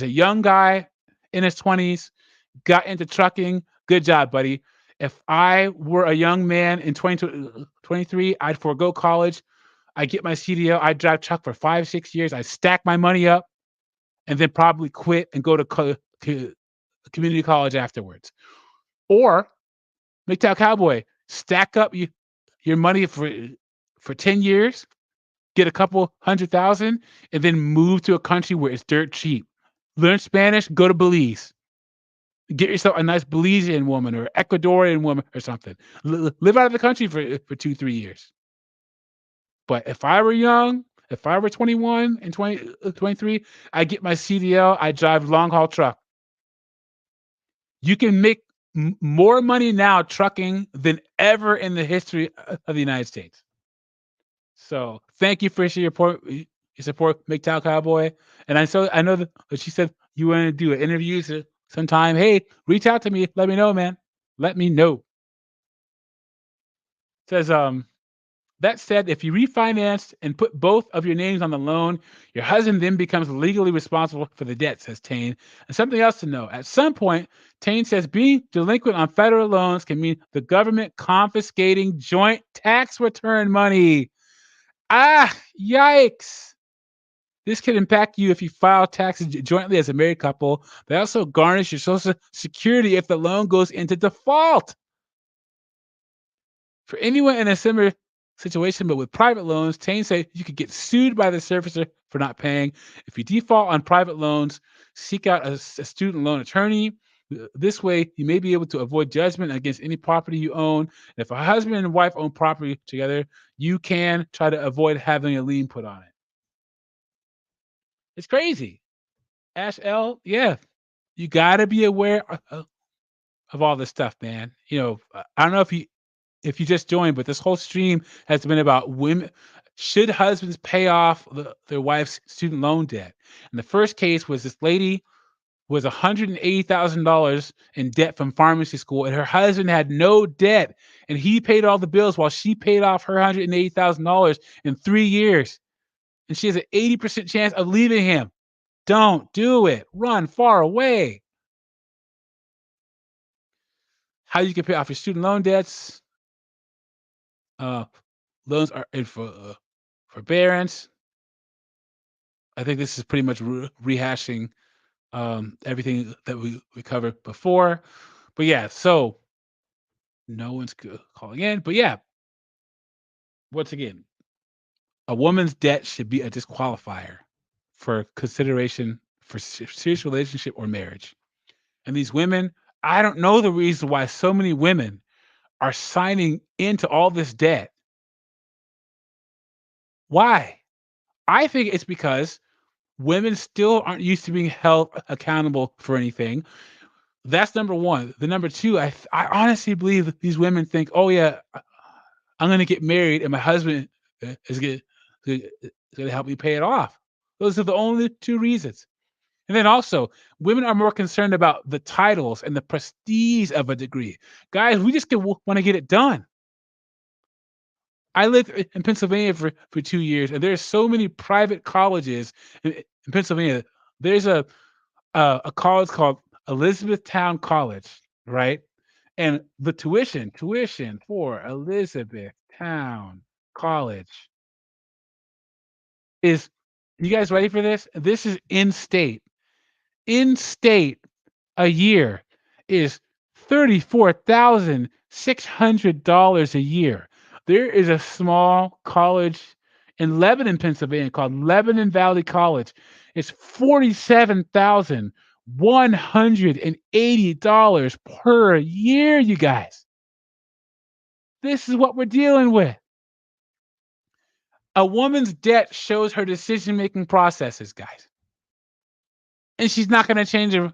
A: a young guy in his 20s, got into trucking. Good job, buddy. If I were a young man in 2023, I'd forego college. I'd get my CDL. I'd drive truck for 5-6 years. I'd stack my money up and then probably quit and go to community college afterwards. Or MGTOW Cowboy, stack up your money for 10 years, get a couple 100,000, and then move to a country where it's dirt cheap. Learn Spanish, go to Belize. Get yourself a nice Belizean woman or Ecuadorian woman or something. Live out of the country for 2-3 years. But if I were young, if I were 21 and 23, I'd get my CDL, I'd drive long haul truck. You can make more money now trucking than ever in the history of the United States. So thank you for your support, MGTOW Cowboy. And I know that she said you want to do an interview sometime. Hey, reach out to me. Let me know, man. Let me know. Says that said, if you refinance and put both of your names on the loan, your husband then becomes legally responsible for the debt, says Tane. And something else to know. At some point, Tane says being delinquent on federal loans can mean the government confiscating joint tax return money. Ah, yikes. This could impact you if you file taxes jointly as a married couple. They also garnish your Social Security if the loan goes into default. For anyone in a similar situation, but with private loans, Tane said you could get sued by the servicer for not paying. If you default on private loans, seek out a student loan attorney. This way, you may be able to avoid judgment against any property you own. And if a husband and wife own property together, you can try to avoid having a lien put on it. It's crazy. Ash L, yeah, you got to be aware of all this stuff, man. You know, I don't know if you just joined, but this whole stream has been about women. Should husbands pay off their wife's student loan debt? And the first case was this lady was $180,000 in debt from pharmacy school, and her husband had no debt, and he paid all the bills while she paid off her $180,000 in 3 years. And she has an 80% chance of leaving him. Don't do it. Run far away. How you can pay off your student loan debts. Loans are in forbearance. I think this is pretty much rehashing everything that we covered before. But yeah, so no one's calling in. But yeah, once again, a woman's debt should be a disqualifier for consideration for serious relationship or marriage. And these women, I don't know the reason why so many women are signing into all this debt. Why? I think it's because women still aren't used to being held accountable for anything. That's number one. The number two, I honestly believe that these women think, oh yeah, I'm gonna get married and my husband is gonna help me pay it off. Those are the only two reasons. And then also, women are more concerned about the titles and the prestige of a degree. Guys, we just want to get it done. I lived in Pennsylvania for 2 years, and there's so many private colleges in Pennsylvania. There's a college called Elizabethtown College, right? And the tuition for Elizabethtown College is, you guys ready for this? This is in state. In state, a year is $34,600 a year. There is a small college in Lebanon, Pennsylvania called Lebanon Valley College. It's $47,180 per year, you guys. This is what we're dealing with. A woman's debt shows her decision-making processes, guys. And she's not going to change it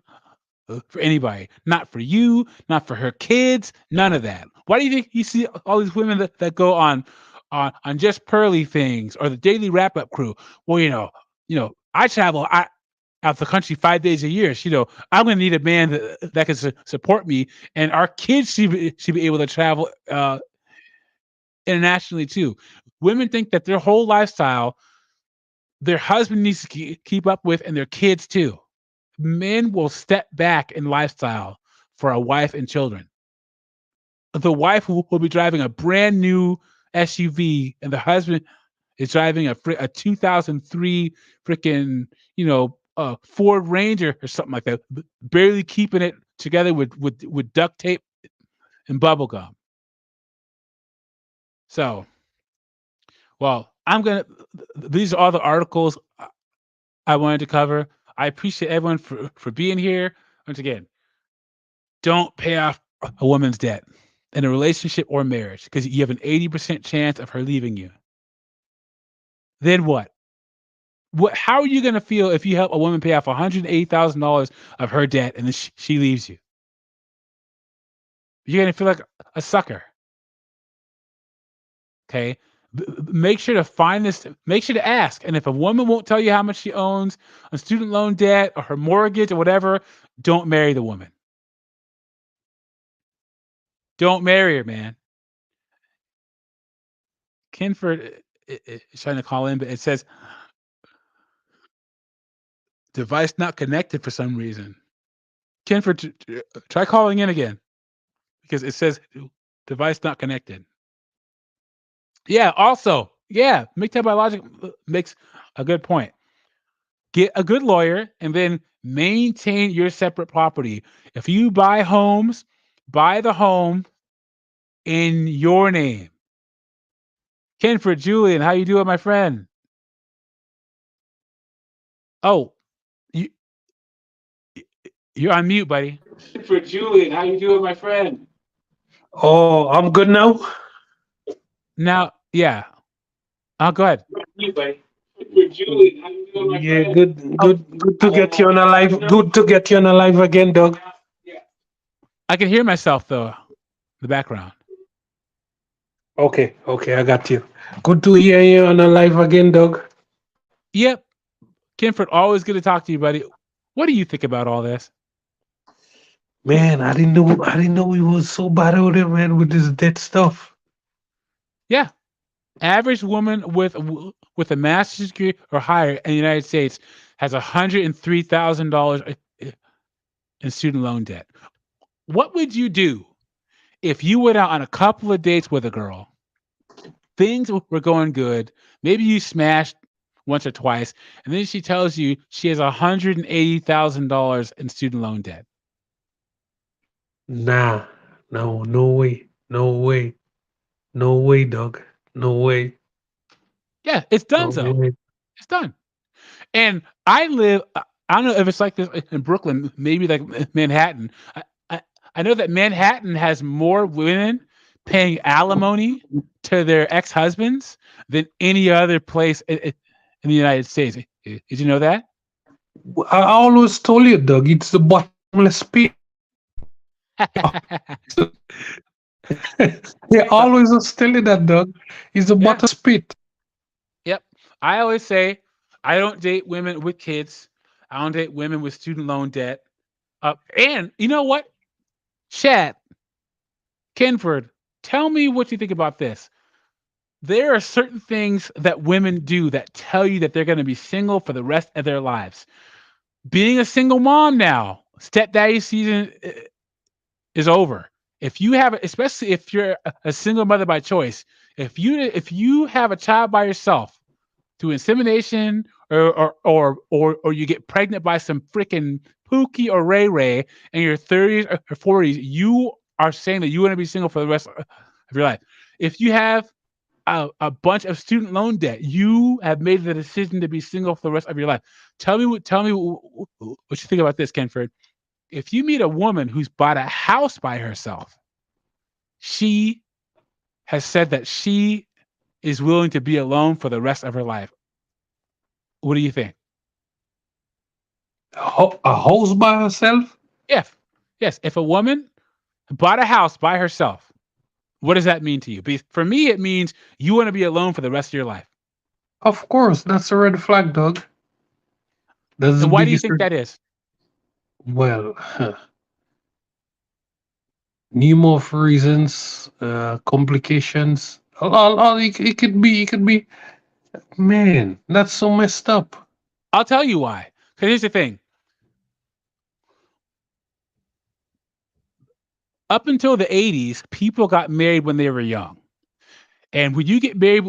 A: for anybody. Not for you, not for her kids, none of that. Why do you think you see all these women that go on Just Pearly things or the Daily Wrap Up crew? Well, I travel out the country 5 days a year. So, I'm going to need a man that can support me, and our kids should be able to travel internationally too. Women think that their whole lifestyle, their husband needs to keep up with, and their kids too. Men will step back in lifestyle for a wife and children. The wife will be driving a brand new SUV, and the husband is driving a 2003 freaking Ford Ranger or something like that, barely keeping it together with duct tape and bubble gum. So, well, these are all the articles I wanted to cover. I appreciate everyone for being here. Once again, don't pay off a woman's debt in a relationship or marriage, because you have an 80% chance of her leaving you. Then what? How are you going to feel if you help a woman pay off $180,000 of her debt and then she leaves you? You're going to feel like a sucker. Okay? Make sure to find this. Make sure to ask. And if a woman won't tell you how much she owns on student loan debt or her mortgage or whatever, don't marry the woman. Don't marry her, man. Kinford is trying to call in, but it says device not connected for some reason. Kinford, try calling in again, because it says device not connected. Yeah. Also, yeah, Mixtape Biologic makes a good point. Get a good lawyer and then maintain your separate property. If you buy homes, buy the home in your name. Kinford, Julian, how you doing, my friend? Oh, you're on mute, buddy. For Julian, how you doing, my friend?
C: Oh, I'm good now.
A: Now, yeah. Go ahead.
C: Yeah, good to get you on a live. Good to get you on a live again, dog.
A: I can hear myself though, the background.
C: Okay, I got you. Good to hear you on a live again, dog.
A: Yep. Kinford, always good to talk to you, buddy. What do you think about all this?
C: Man, I didn't know we was so bad out there, man, with this debt stuff.
A: Yeah. Average woman with a master's degree or higher in the United States has $103,000 in student loan debt. What would you do if you went out on a couple of dates with a girl? Things were going good. Maybe you smashed once or twice, and then she tells you she has $180,000 in student loan debt.
C: Nah, no way, dog, no way.
A: Yeah, it's done. It's done. And I don't know if it's like this in Brooklyn, maybe like Manhattan. I know that Manhattan has more women paying alimony to their ex-husbands than any other place in the United States. Did you know that?
C: I always told you, Doug, it's the bottomless pit. They
A: So,
C: always was telling that, Doug. It's the
A: yeah,
C: bottomless pit.
A: yep. I always say I don't date women with kids. I don't date women with student loan debt. And you know what? Chad, Kenford, tell me what you think about this. There are certain things that women do that tell you that they're going to be single for the rest of their lives. Being a single mom now, stepdaddy season is over. If you have, especially if you're a single mother by choice, if you have a child by yourself through insemination or you get pregnant by some freaking Pookie or Ray Ray in your 30s or 40s, you are saying that you want to be single for the rest of your life. If you have a bunch of student loan debt, you have made the decision to be single for the rest of your life. Tell me what you think about this, Kenford. If you meet a woman who's bought a house by herself, she has said that she is willing to be alone for the rest of her life. What do you think?
C: A house by herself?
A: If yes, if a woman bought a house by herself, what does that mean to you? For me, it means you want to be alone for the rest of your life.
C: Of course, that's a red flag, Doug. That's the
A: And why do you
C: biggest.
A: think that is?
C: Well, numerous reasons, complications. It could be. It could be. Man, that's so messed up.
A: I'll tell you why. Because here's the thing. Up until the 80s, people got married when they were young. And when you get married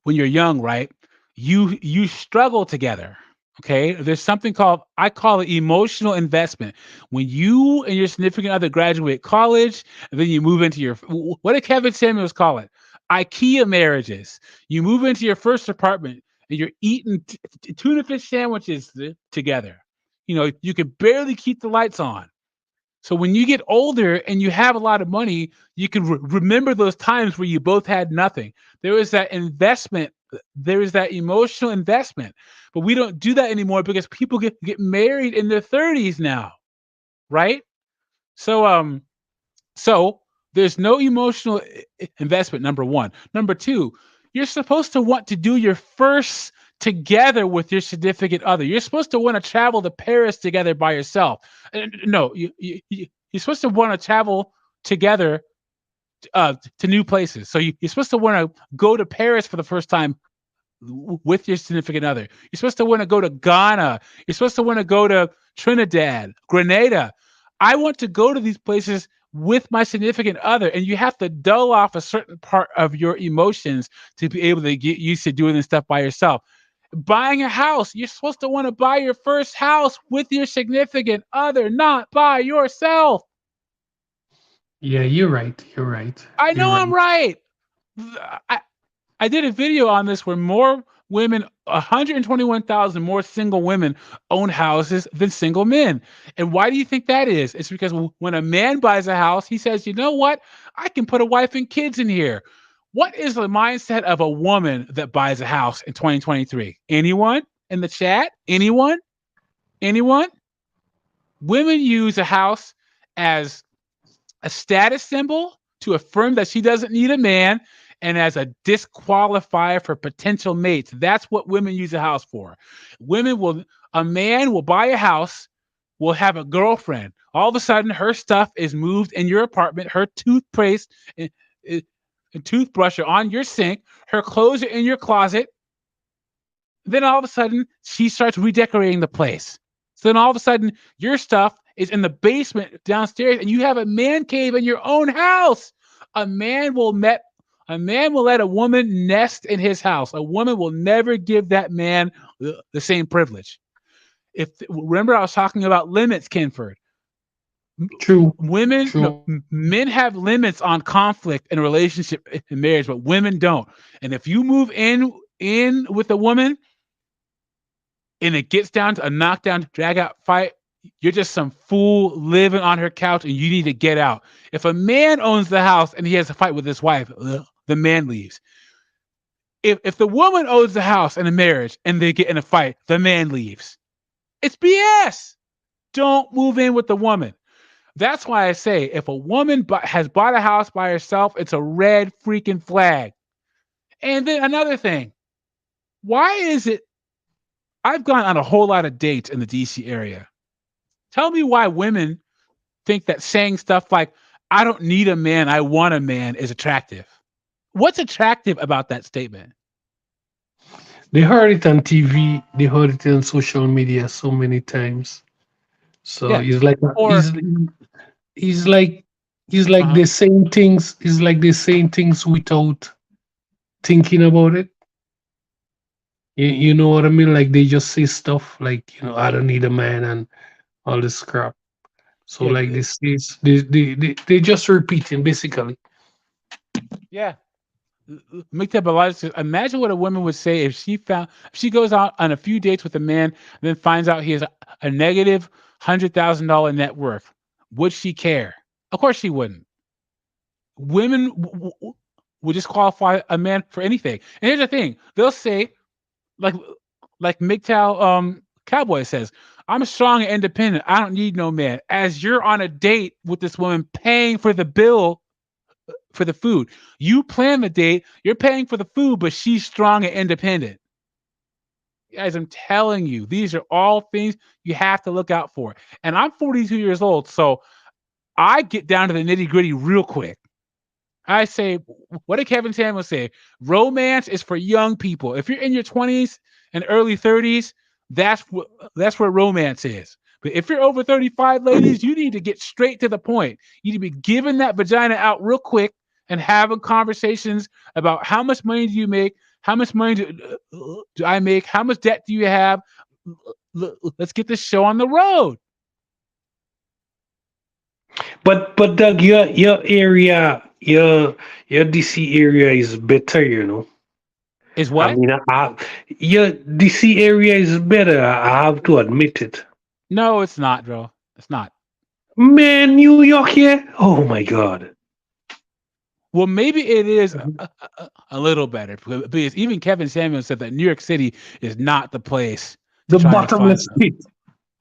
A: when you're young, right? You struggle together. Okay. There's something called, I call it emotional investment. When you and your significant other graduate college, and then you move into your, what did Kevin Samuels call it? IKEA marriages. You move into your first apartment and you're eating tuna fish sandwiches together. You know, you can barely keep the lights on. So when you get older and you have a lot of money, you can remember those times where you both had nothing. There was that investment. There is that emotional investment. But we don't do that anymore because people get married in their 30s now, right? So there's no emotional investment, number one. Number two, you're supposed to want to do your first together with your significant other. You're supposed to want to travel to Paris together by yourself. No, you're supposed to want to travel together to new places. So you're supposed to want to go to Paris for the first time with your significant other. You're supposed to want to go to Ghana. You're supposed to want to go to Trinidad, Grenada. I want to go to these places with my significant other, and you have to dull off a certain part of your emotions to be able to get used to doing this stuff by yourself. Buying a house, you're supposed to want to buy your first house with your significant other, not by yourself.
C: Yeah, you're right. You're right.
A: I
C: You're
A: know I'm
C: right.
A: right. I did a video on this where more women, 121,000 more single women own houses than single men. And why do you think that is? It's because when a man buys a house, he says, you know what? I can put a wife and kids in here. What is the mindset of a woman that buys a house in 2023? Anyone in the chat? Anyone? Anyone? Women use a house as a status symbol to affirm that she doesn't need a man and as a disqualifier for potential mates. That's what women use a house for. A man will buy a house, will have a girlfriend. All of a sudden, her stuff is moved in your apartment, her toothpaste and toothbrush are on your sink, her clothes are in your closet. Then all of a sudden, she starts redecorating the place. So then all of a sudden, your stuff is in the basement downstairs, and you have a man cave in your own house. A man will let a woman nest in his house. A woman will never give that man the same privilege. Remember, I was talking about limits, Kenford.
C: True.
A: Women,
C: True.
A: men have limits on conflict in a relationship in marriage, but women don't. And if you move in with a woman and it gets down to a knockdown, drag out fight, you're just some fool living on her couch and you need to get out. If a man owns the house and he has a fight with his wife, the man leaves. If the woman owns the house in a marriage and they get in a fight, the man leaves. It's BS. Don't move in with the woman. That's why I say if a woman has bought a house by herself, it's a red freaking flag. And then another thing, why is it I've gone on a whole lot of dates in the DC area. Tell me why women think that saying stuff like, I don't need a man, I want a man is attractive. What's attractive about that statement?
C: They heard it on TV. They heard it on social media so many times. So
A: Yeah.
C: it's like
A: Or
C: he's like they're saying things. It's like they're saying things without thinking about it. You know what I mean? Like they just say stuff like, I don't need a man and all this crap. So
A: yeah,
C: like this is they just repeating basically.
A: yeah. Imagine what a woman would say if she goes out on a few dates with a man and then finds out he has a negative $100,000 net worth. Would she care? Of course she wouldn't. Women would disqualify a man for anything. And here's the thing: they'll say, like MGTOW Cowboy says, I'm strong and independent. I don't need no man. As you're on a date with this woman paying for the bill for the food. You plan the date, you're paying for the food, but she's strong and independent. Guys, I'm telling you, these are all things you have to look out for. And I'm 42 years old, so I get down to the nitty-gritty real quick. I say, what did Kevin Samuels say? Romance is for young people. If you're in your 20s and early 30s, that's where romance is. But if you're over 35, ladies, you need to get straight to the point. You need to be giving that vagina out real quick and having conversations about how much money do you make? How much money do I make? How much debt do you have? Let's get this show on the road.
C: But Doug, your area, your DC area is better,
A: Is what?
C: I mean, your DC area is better. I have to admit it.
A: No, it's not, bro. It's not.
C: Man, New York, yeah. Oh my God.
A: Well, maybe it is a little better because even Kevin Samuels said that New York City is not the place
C: The
A: to try and find
C: bottomless pit.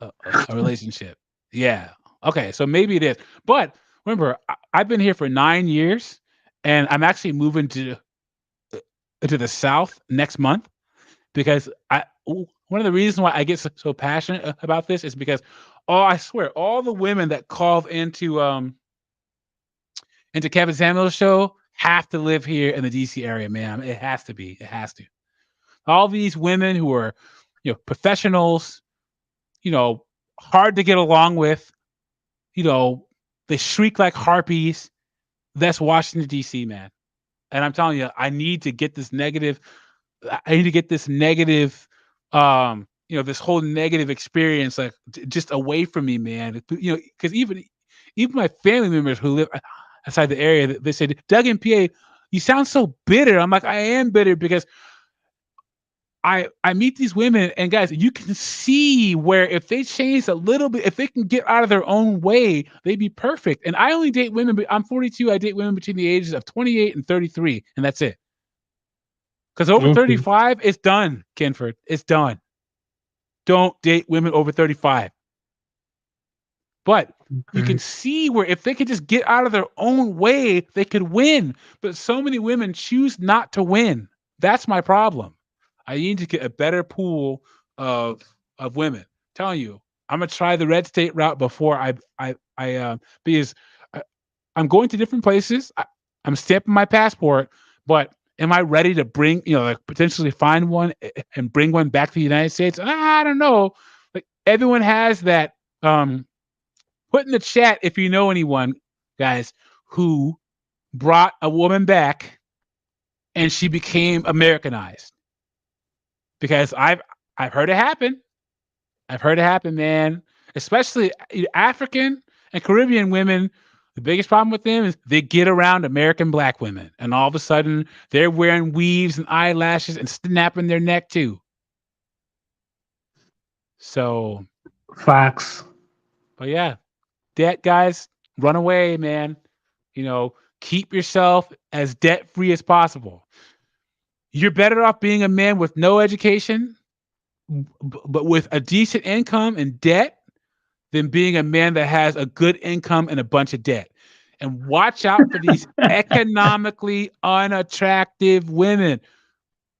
A: a relationship. Yeah. Okay. So maybe it is. But remember, I've been here for 9 years, and I'm actually moving to the South next month because one of the reasons why I get so passionate about this is because I swear all the women that called into Kevin Samuels' show have to live here in the DC area, man. It has to be. It has to. All these women who are, professionals, hard to get along with, they shriek like harpies. That's Washington, D.C., man. And I'm telling you, I need to get this negative, this whole negative experience, like just away from me, man. Because even my family members who live outside the area, they said, Doug in PA, you sound so bitter. I'm like, I am bitter because I meet these women, and guys, you can see where if they change a little bit, if they can get out of their own way, they'd be perfect. And I only date women, I'm 42, I date women between the ages of 28 and 33, and that's it. Because over 35, it's done, Kenford. It's done. Don't date women over 35. But you can see where if they could just get out of their own way, they could win. But so many women choose not to win. That's my problem. I need to get a better pool of women. I'm telling you, I'm gonna try the red state route before because I'm going to different places. I'm stamping my passport, but am I ready to bring, potentially find one and bring one back to the United States? I don't know. Like everyone has that. Put in the chat if you know anyone, guys, who brought a woman back and she became Americanized. Because I've heard it happen. I've heard it happen, man. Especially African and Caribbean women. The biggest problem with them is they get around American black women, and all of a sudden they're wearing weaves and eyelashes and snapping their neck too. So,
C: facts.
A: But yeah, debt, guys, run away, man. Keep yourself as debt free as possible. You're better off being a man with no education, but with a decent income and debt, than being a man that has a good income and a bunch of debt. And watch out for these economically unattractive women.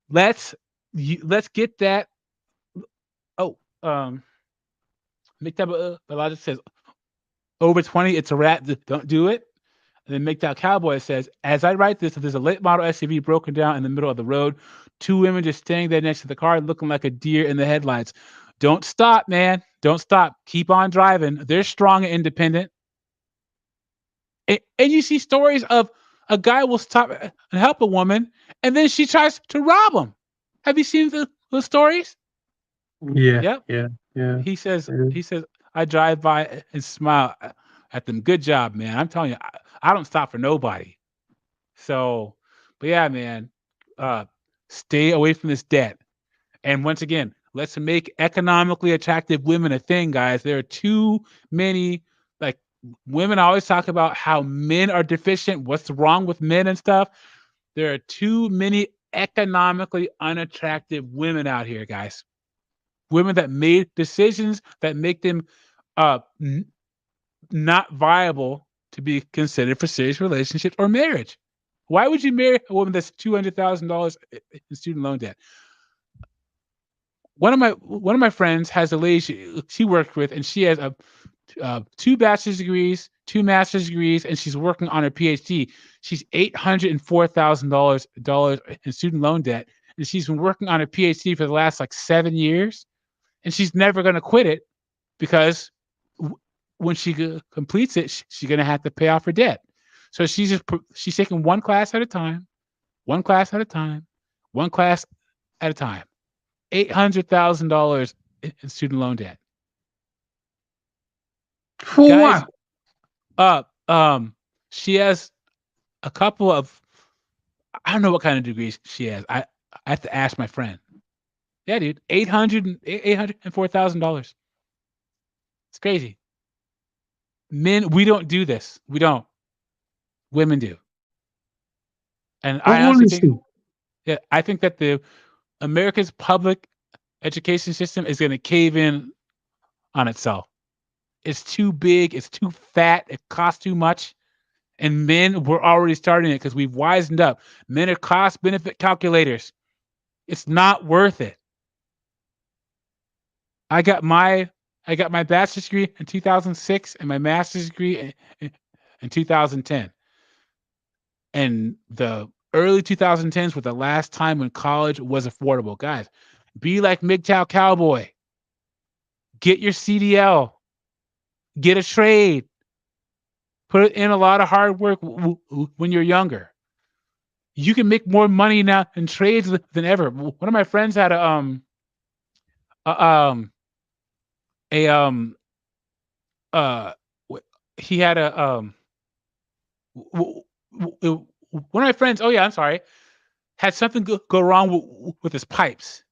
A: Let's get that. Oh, Miktab Balaji says over 20, it's a rat. Don't do it. And then MGTOW Cowboy says, as I write this, if there's a late model SUV broken down in the middle of the road, two women just standing there next to the car looking like a deer in the headlights. Don't stop, man. Don't stop. Keep on driving. They're strong and independent. And you see stories of a guy will stop and help a woman, and then she tries to rob him. Have you seen the stories?
C: Yeah.
A: Yep.
C: Yeah.
A: He says, I drive by and smile at them. Good job, man. I'm telling you, I don't stop for nobody. So, but yeah, man, stay away from this debt. And once again, let's make economically attractive women a thing, guys. There are too many, like, women always talk about how men are deficient, what's wrong with men and stuff. There are too many economically unattractive women out here, guys. Women that made decisions that make them not viable to be considered for serious relationships or marriage. Why would you marry a woman that's $200,000 in student loan debt? One of my friends has a lady she worked with, and she has 2 bachelor's degrees, 2 master's degrees, and she's working on her PhD. She's $804,000 in student loan debt, and she's been working on her PhD for the last 7 years, and she's never going to quit it because when she completes it, she's going to have to pay off her debt. So she's taking one class at a time, one class at a time, one class at a time. $800,000 in student loan debt.
C: For
A: Guys,
C: what?
A: She has a couple of, I don't know what kind of degrees she has. I have to ask my friend. Yeah, dude, $804,000. It's crazy. Men, we don't do this. We don't. Women do. And I honestly think that the America's public education system is going to cave in on itself. It's too big. It's too fat. It costs too much. And men, we're already starting it because we've wisened up. Men are cost benefit calculators. It's not worth it. I got my bachelor's degree in 2006 and my master's degree in 2010. And the early 2010s were the last time when college was affordable. Guys, be like MGTOW Cowboy. Get your CDL. Get a trade. Put in a lot of hard work when you're younger. You can make more money now in trades than ever. One of my friends had one of my friends, had something go wrong with his pipes.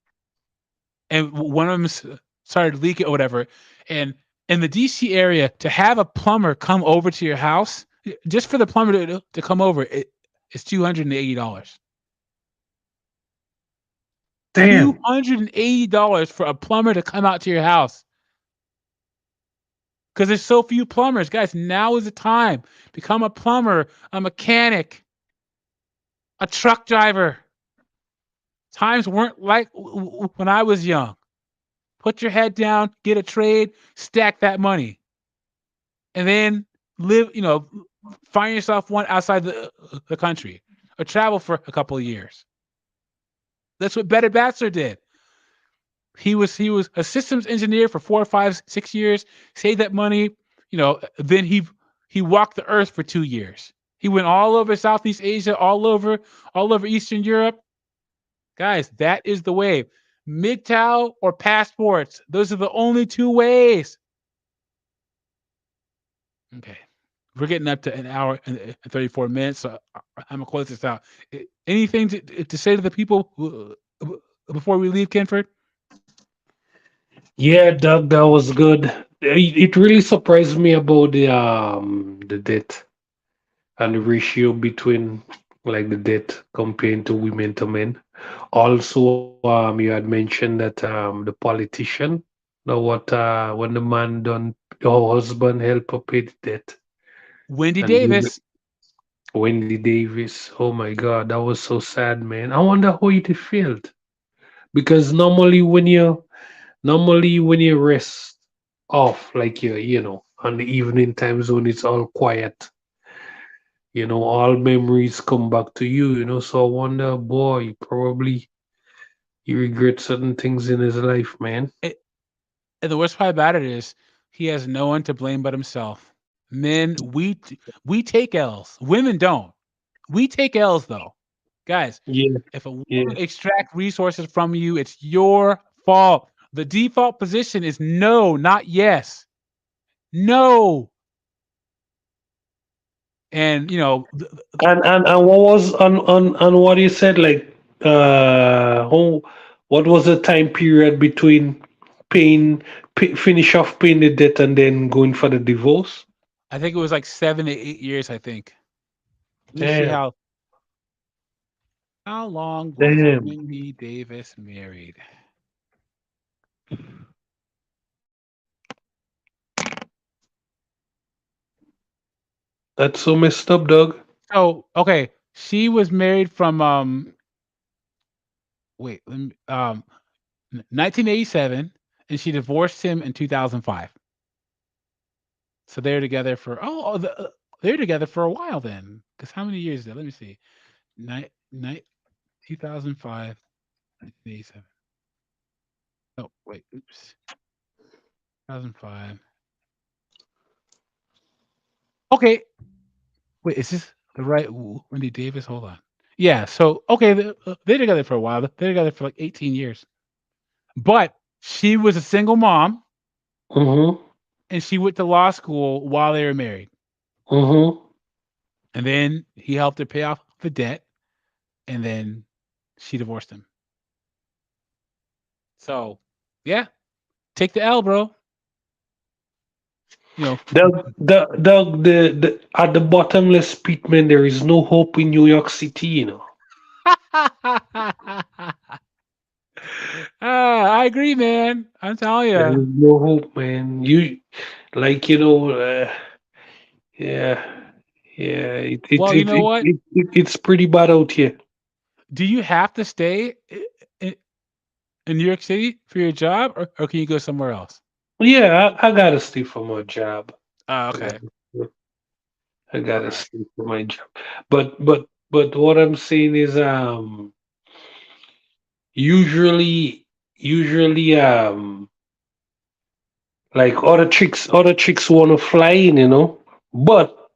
A: And one of them started leaking or whatever. And in the DC area, to have a plumber come over to your house, just for the plumber to come over, it's $280.
C: Damn.
A: $280 for a plumber to come out to your house. Because there's so few plumbers. Guys, now is the time. Become a plumber, a mechanic, a truck driver. Times weren't like when I was young. Put your head down, get a trade, stack that money. And then find yourself one outside the country or travel for a couple of years. That's what Better Bachelor did. He was a systems engineer for 4, 5, 6 years, saved that money, then he walked the earth for 2 years. He went all over Southeast Asia, all over Eastern Europe. Guys, that is the way. MGTOW or passports. Those are the only 2 ways. Okay. We're getting up to an hour and 34 minutes, so I'm going to close this out. Anything to say to the people before we leave, Kenford?
C: Yeah, Doug, that was good. it really surprised me about the debt and the ratio between like the debt comparing to women to men. Also, you had mentioned that the politician, what when the man done, your husband help her pay the debt,
A: Wendy
C: and
A: Davis.
C: Wendy Davis. Oh my God, that was so sad, man. I wonder how it felt because normally when you rest off, like on the evening times when it's all quiet, all memories come back to you. So I wonder, boy, probably he regrets certain things in his life, man.
A: It, and the worst part about it is he has no one to blame but himself. Men, we take L's. Women don't. We take L's though. Guys,
C: Yeah,
A: if a woman
C: yeah.
A: extract resources from you, it's your fault. The default position is no, not yes. No. And
C: And what was on what you said, like what was the time period between finish off paying the debt and then going for the divorce?
A: I think it was like 7 to 8 years, I think. Let me see
C: Damn,
A: how long was
C: damn.
A: Wendy Davis married?
C: That's so messed up, dog.
A: Oh, okay. She was married from wait, 1987, and she divorced him in 2005. So they're together for they're together for a while then. Because how many years is that? Let me see. Night 2005, 1987. Oh wait, oops. 2005. Okay, wait, is this the right Wendy Davis? Hold on. Yeah, so okay, they're together for a while. They're together for like 18 years. But she was a single mom
C: Mm-hmm.
A: and she went to law school while they were married.
C: Mm-hmm.
A: And then he helped her pay off the debt and then she divorced him. So, yeah, take the L, bro. You know.
C: The at the bottomless pit, man, there is no hope in New York City.
A: I agree, man. I'm telling
C: There
A: you.
C: is no hope, man. You like yeah, yeah.
A: Well, you know what?
C: It's pretty bad out here.
A: Do you have to stay in New York City for your job, or can you go somewhere else?
C: Yeah, I gotta stay for my job.
A: Oh,
C: I
A: okay.
C: gotta, I
A: All
C: gotta
A: right.
C: stay for my job. But what I'm saying is usually like other chicks wanna fly in. But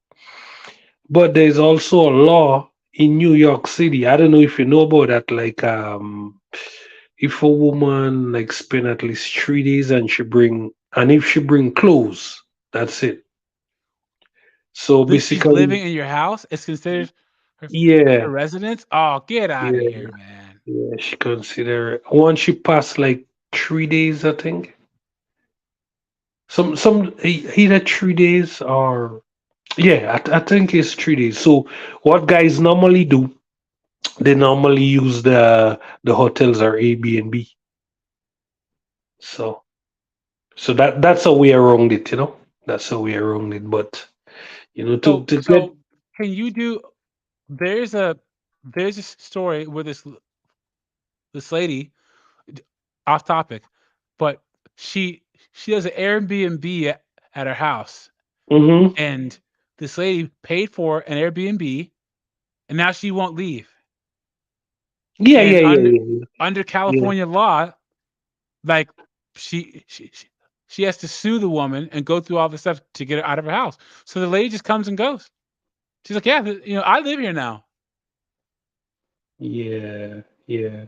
C: there's also a law in New York City. I don't know if you know about that. Like if a woman like spend at least 3 days and if she bring clothes, that's it. So
A: If she's
C: basically,
A: living in your house, it's considered her,
C: yeah,
A: her residence. Oh, get out of
C: yeah,
A: here, man.
C: yeah. She consider it. Once she passed like 3 days, I think. Either 3 days or yeah, I think it's 3 days. So what guys normally do, they normally use the hotels or Airbnb. So that's a way around it. That's a way around it. But to get.
A: So can you do? There's a there's a story where this lady, off topic, but she she does an Airbnb at her house,
C: Hmm.
A: and this lady paid for an Airbnb, and now she won't leave.
C: Yeah,
A: And
C: yeah, yeah, yeah,
A: under
C: yeah.
A: California law, like she she she she has to sue the woman and go through all the stuff to get her out of her house. So the lady just comes and goes. She's like, yeah, I live here now.
C: Yeah, yeah.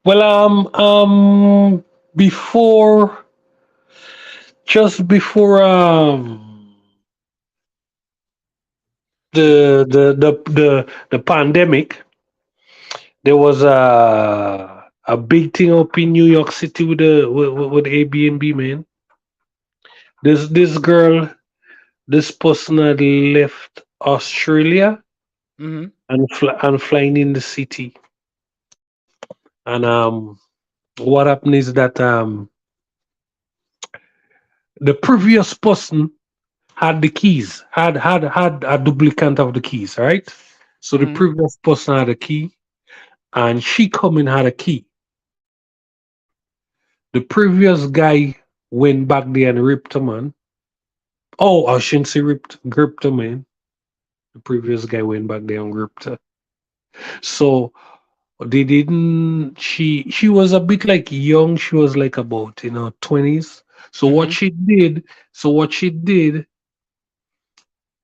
C: Well, before, just before, the pandemic, there was a big thing up in New York City with the with Airbnb, man. This girl, this person had left Australia
A: Mm-hmm.
C: and flying in the city. And what happened is that the previous person had the keys, had a duplicate of the keys, right? So the
A: Mm-hmm.
C: previous person had a key, and she come in had a key. The previous guy went back there and ripped him, man. Oh, I shouldn't say gripped him, man. The previous guy went back there and gripped her. So they didn't. She was a bit like young. She was like about 20s. So what
A: Mm-hmm.
C: she did,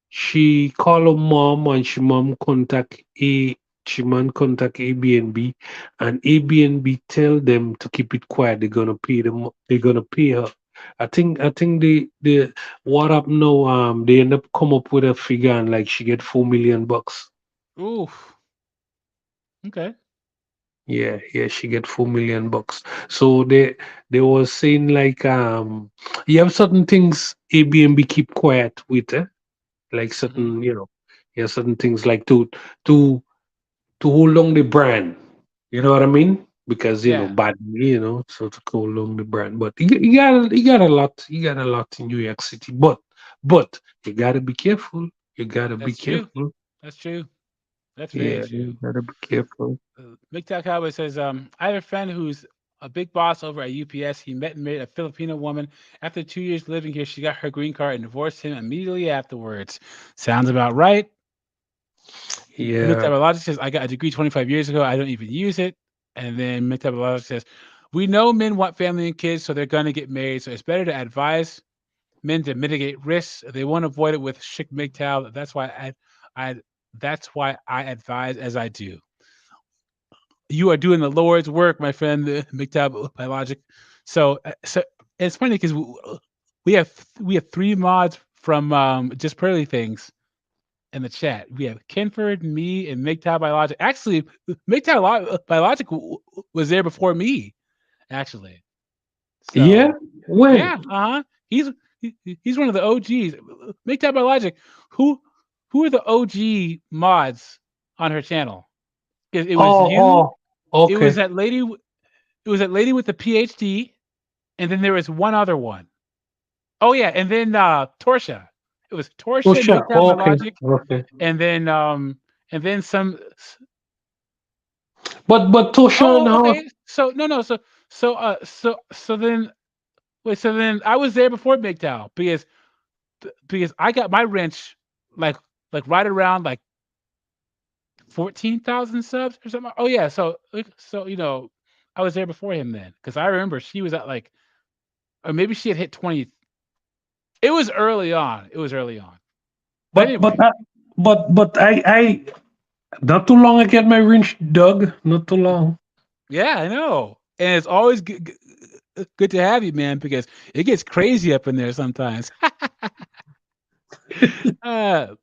C: she called her mom and she man contact Airbnb, and Airbnb tell them to keep it quiet. They're gonna pay them. They're gonna pay her. I think the what up now? They end up come up with a figure and like she get $4 million.
A: Oof. Okay.
C: Yeah, she get $4 million. So they was saying like you have certain things Airbnb keep quiet with, like
A: Mm-hmm.
C: certain yeah, certain things like to to hold on the brand. You know what I mean? Because
A: Yeah,
C: bad, so to hold on the brand. But you got a lot in New York City. But you gotta be careful. You gotta be
A: that's true.
C: careful.
A: That's true. That's very
C: Yeah,
A: true.
C: you gotta be careful.
A: MGTOW Cowboy says, I have a friend who's a big boss over at UPS. He met and married a Filipino woman. After 2 years living here, she got her green card and divorced him immediately afterwards. Sounds about right.
C: Yeah.
A: Metabologist says, I got a degree 25 years ago. I don't even use it. And then Metabologist says, we know men want family and kids, so they're going to get married. So it's better to advise men to mitigate risks. They won't avoid it with chic MGTOW. I that's why I advise as I do. You are doing the Lord's work, my friend, MGTOW by Logic. So it's funny because we have 3 mods from Just Pearly Things in the chat. We have Kenford, me, and MGTOW by Logic. Actually, MGTOW by Logic was there before me, actually.
C: Yeah.
A: So
C: When?
A: yeah, he's he's one of the OGs. MGTOW by Logic. Who are the OG mods on her channel? It was
C: Oh,
A: you. It was
C: okay.
A: that lady. It was that lady with the PhD, and then there was one other one. Oh yeah, and then Torsha. It was Torsha,
C: Tosha.
A: MGTOW by
C: Okay.
A: Logic,
C: Okay.
A: and then some.
C: But Tosha and
A: Oh,
C: how?
A: okay. So no. So then wait. So then I was there before MGTOW because I got my wrench like right around like 14,000 subs or something. Oh yeah. So I was there before him then because I remember she was at like, or maybe she had hit 20. It was early on. But
C: But
A: anyway,
C: but I, but I not too long I get my wrench dug. Not too long.
A: yeah, I know. And it's always good to have you, man, because it gets crazy up in there sometimes. Uh,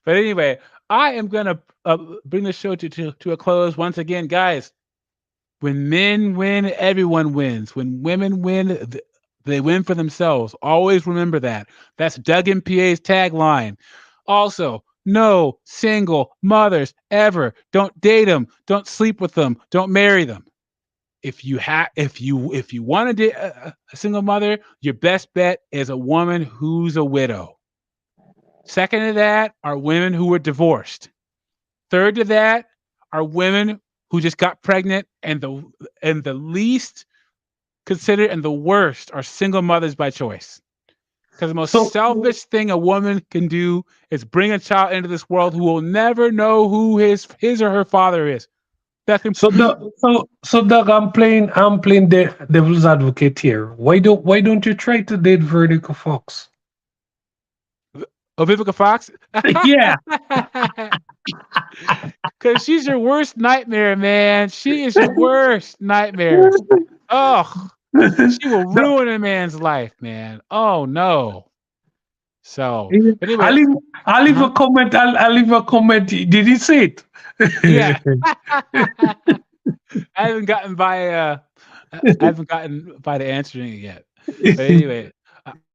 A: but anyway, I am gonna bring the show to a close once again, guys. When men win, everyone wins. When women win, they win for themselves. Always remember that. That's Doug MPA's tagline. Also, no single mothers ever. Don't date them. Don't sleep with them. Don't marry them. If you want to date a single mother, your best bet is a woman who's a widow. Second to that are women who were divorced. Third to that are women who just got pregnant, and the least considered and the worst are single mothers by choice. Because the most
C: So
A: selfish thing a woman can do is bring a child into this world who will never know who his or her father is. That can
C: Doug, I'm playing the devil's advocate here. Why don't you try to date Vertical Fox?
A: Vivica Fox.
C: Yeah.
A: Because she's your worst nightmare, man. She is your worst nightmare. Oh, she will
C: No,
A: ruin a man's life, man. Oh no. So, but
C: I'll
A: anyway,
C: leave, I'll leave
A: uh-huh.
C: a comment. I'll leave a comment. Did he say it?
A: Yeah. I haven't gotten by the answering it yet. But anyway,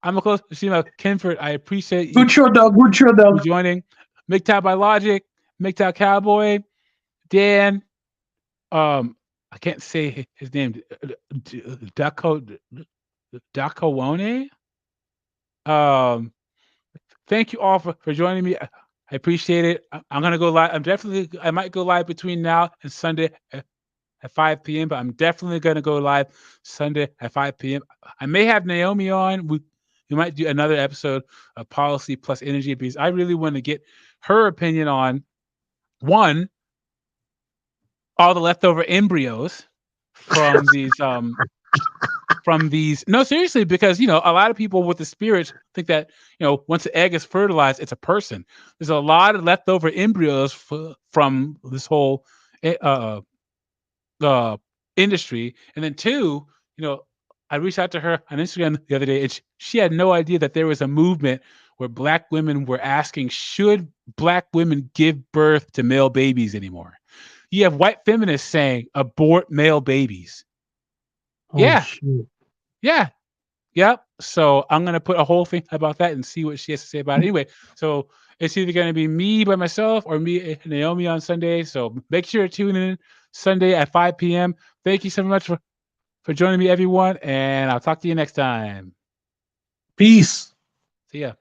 A: I'm a close Shima Kenford. I appreciate you
C: Good show, dog. Good show,
A: for
C: dog.
A: joining. MGTOW by Logic, MGTOW Cowboy, Dan. I can't say his name. Dakowone. Thank you all for joining me. I appreciate it. I'm gonna go live. I might go live between now and Sunday at 5 p.m. But I'm definitely gonna go live Sunday at 5 p.m. I may have Naomi on. We might do another episode of Policy Plus Energy because I really want to get her opinion on one, all the leftover embryos from these no, seriously, because a lot of people with the spirits think that once the egg is fertilized, it's a person. There's a lot of leftover embryos from this whole industry. And then two, I reached out to her on Instagram the other day, and she had no idea that there was a movement where Black women were asking, should Black women give birth to male babies anymore? You have white feminists saying abort male babies. Yeah.
C: Shit.
A: Yeah. Yep. So I'm going to put a whole thing about that and see what she has to say about it. Anyway, so it's either going to be me by myself or me and Naomi on Sunday. So make sure to tune in Sunday at 5 p.m. Thank you so much for joining me, everyone. And I'll talk to you next time.
C: Peace.
A: See ya.